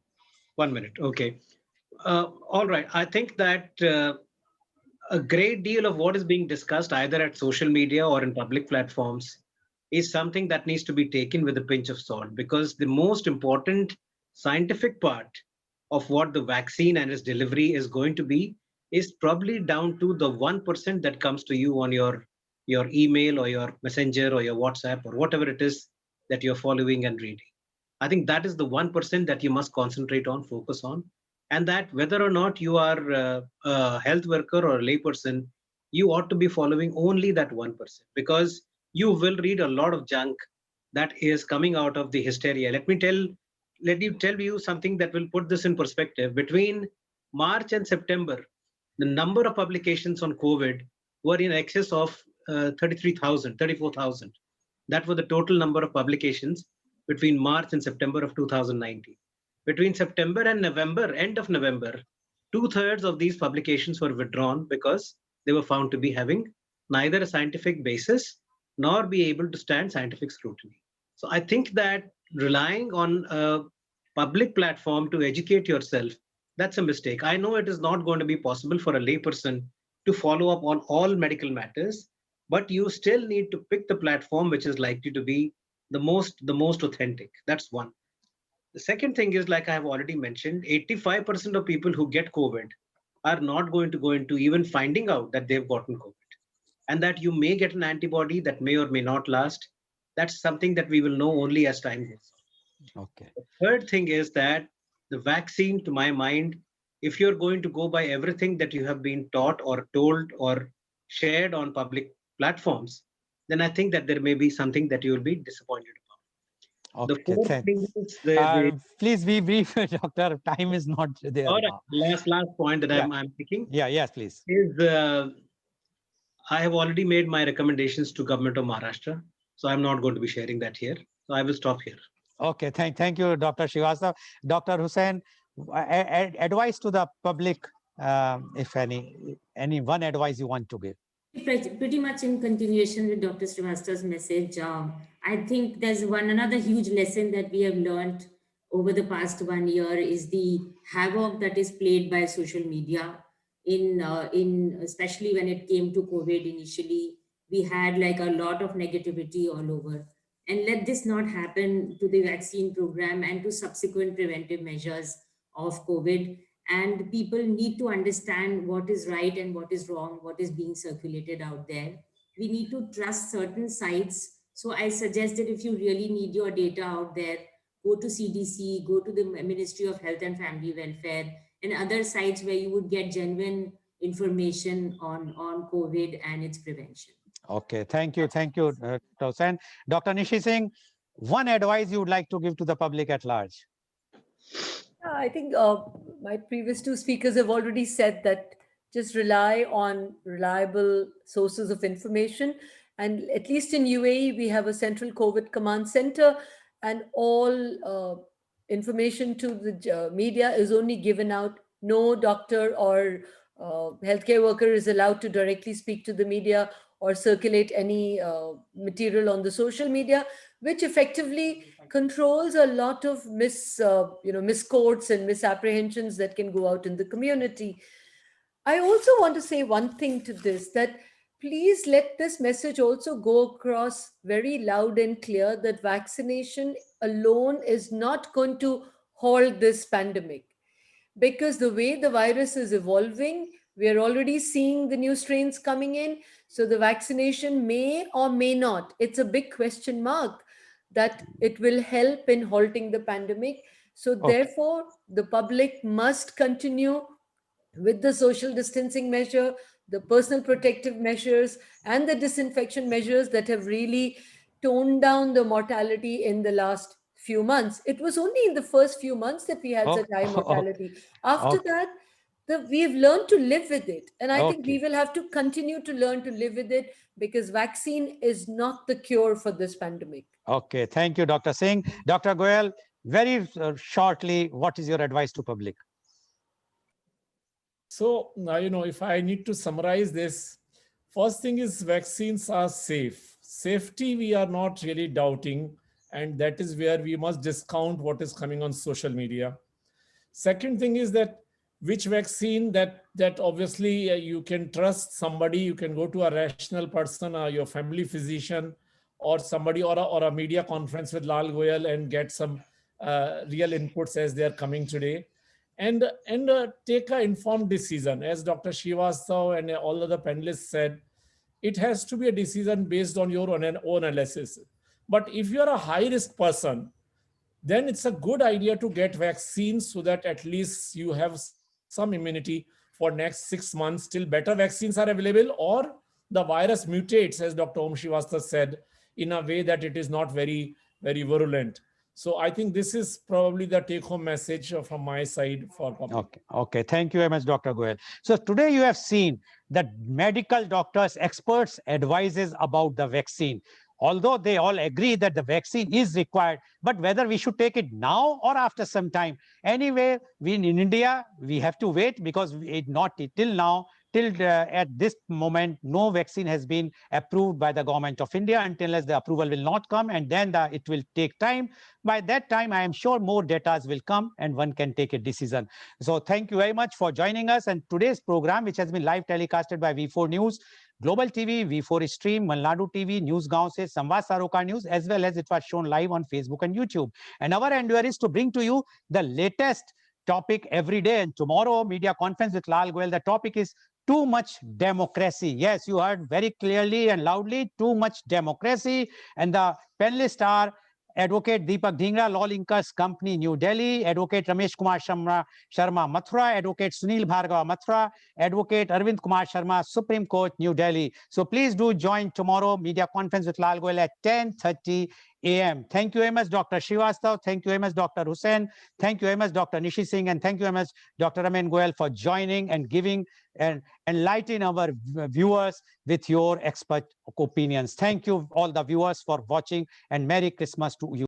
Speaker 3: 1 minute. Okay. All right. I think that a great deal of what is being discussed either at social media or in public platforms is something that needs to be taken with a pinch of salt, because the most important scientific part of what the vaccine and its delivery is going to be is probably down to the 1% that comes to you on your your email or your messenger or your WhatsApp or whatever it is that you're following and reading. I think that is the 1% that you must concentrate on, focus on, and that whether or not you are a health worker or a layperson, you ought to be following only that 1% because you will read a lot of junk that is coming out of the hysteria. Let me tell you something that will put this in perspective. Between March and September, the number of publications on COVID were in excess of 33,000, 34,000. That was the total number of publications between March and September of 2019. Between September and November, end of November, two-thirds of these publications were withdrawn because they were found to be having neither a scientific basis nor be able to stand scientific scrutiny. So I think that relying on a public platform to educate yourself, that's a mistake. I know it is not going to be possible for a layperson to follow up on all medical matters, but you still need to pick the platform which is likely to be the most authentic. That's one. The second thing is, like I have already mentioned, 85% of people who get COVID are not going to go into even finding out that they've gotten COVID, and that you may get an antibody that may or may not last. That's something that we will know only as time goes on.
Speaker 1: Okay.
Speaker 3: The third thing is that the vaccine, to my mind, if you're going to go by everything that you have been taught or told or shared on public platforms, then I think that there may be something that you will be disappointed about. The
Speaker 1: Okay.
Speaker 3: fourth thing is the
Speaker 1: Please be brief, doctor. Time is not there
Speaker 3: all right,
Speaker 1: now.
Speaker 3: last point that
Speaker 1: Yeah.
Speaker 3: I'm picking
Speaker 1: Yeah. Yes, please.
Speaker 3: is I have already made my recommendations to government of Maharashtra, so I'm not going to be sharing that here. So I will stop here.
Speaker 1: Okay. Thank you, Dr. Srivastava. Dr. Hussain, advice to the public, if any one advice you want to give.
Speaker 4: Pretty much in continuation with Dr. Srivastava's message, I think there's another huge lesson that we have learned over the past 1 year is the havoc that is played by social media. In especially when it came to COVID initially, we had like a lot of negativity all over. And let this not happen to the vaccine program and to subsequent preventive measures of COVID. And people need to understand what is right and what is wrong, what is being circulated out there. We need to trust certain sites. So I suggest that if you really need your data out there, go to CDC, go to the Ministry of Health and Family Welfare, and other sites where you would get genuine information on COVID and its prevention.
Speaker 1: Okay. Thank you, Dr. Hussain. Dr. Nishi Singh, one advice you would like to give to the public at large.
Speaker 5: Yeah, I think my previous two speakers have already said that just rely on reliable sources of information. And at least in UAE, we have a central COVID command center, and all information to the media is only given out. No doctor or healthcare worker is allowed to directly speak to the media or circulate any material on the social media, which effectively controls a lot of misquotes and misapprehensions that can go out in the community. I also want to say one thing to this, that please let this message also go across very loud and clear that vaccination alone is not going to halt this pandemic, because the way the virus is evolving, we are already seeing the new strains coming in. So the vaccination may or may not, it's a big question mark, that it will help in halting the pandemic. So therefore, the public must continue with the social distancing measure, the personal protective measures, and the disinfection measures that have really toned down the mortality in the last few months. It was only in the first few months that we had such high mortality. After that, we've learned to live with it. And I think we will have to continue to learn to live with it, because vaccine is not the cure for this pandemic.
Speaker 1: Okay. Thank you, Dr. Singh. Dr. Goyal, very shortly, what is your advice to public?
Speaker 6: So now, if I need to summarize this, first thing is vaccines are safe. Safety, we are not really doubting. And that is where we must discount what is coming on social media. Second thing is that which vaccine that obviously you can trust somebody, you can go to a rational person or your family physician or somebody or a media conference with Lal Goyal and get some real inputs as they are coming today. And take an informed decision. As Dr. Srivastava and all other panelists said, it has to be a decision based on your own analysis. But if you are a high risk person, then it's a good idea to get vaccines so that at least you have some immunity for next 6 months till better vaccines are available, or the virus mutates, as Dr. Om Srivastava said, in a way that it is not very, very virulent. So I think this is probably the take-home message from my side for public.
Speaker 1: Okay. Thank you very much, Dr. Goel. So today you have seen that medical doctors, experts advises about the vaccine. Although they all agree that the vaccine is required, but whether we should take it now or after some time. Anyway, we in India, we have to wait because it not till now, at this moment, no vaccine has been approved by the government of India until the approval will not come, and then it will take time. By that time, I am sure more data will come and one can take a decision. So thank you very much for joining us. And today's program, which has been live telecasted by V4 News, Global TV, V4 Stream, Malnadu TV, News Gaon se, Samvad Saroka News, as well as it was shown live on Facebook and YouTube. And our endeavor is to bring to you the latest topic every day. And tomorrow, media conference with Lal Goel, the topic is too much democracy. Yes, you heard very clearly and loudly, too much democracy. And the panelists are Advocate Deepak Dhingra, Law Linkers Company, New Delhi, Advocate Ramesh Kumar Sharma, Mathura, Advocate Sunil Bhargava, Mathura, Advocate Arvind Kumar Sharma, Supreme Court, New Delhi. So please do join tomorrow media conference with Lal Goel at 10:30 a.m. Thank you very much, Dr. Srivastava. Thank you very much, Dr. Hussain. Thank you very much, Dr. Nishi Singh. And thank you very much, Dr. Raman Goel, for joining and giving and enlightening our viewers with your expert opinions. Thank you, all the viewers, for watching, and Merry Christmas to you.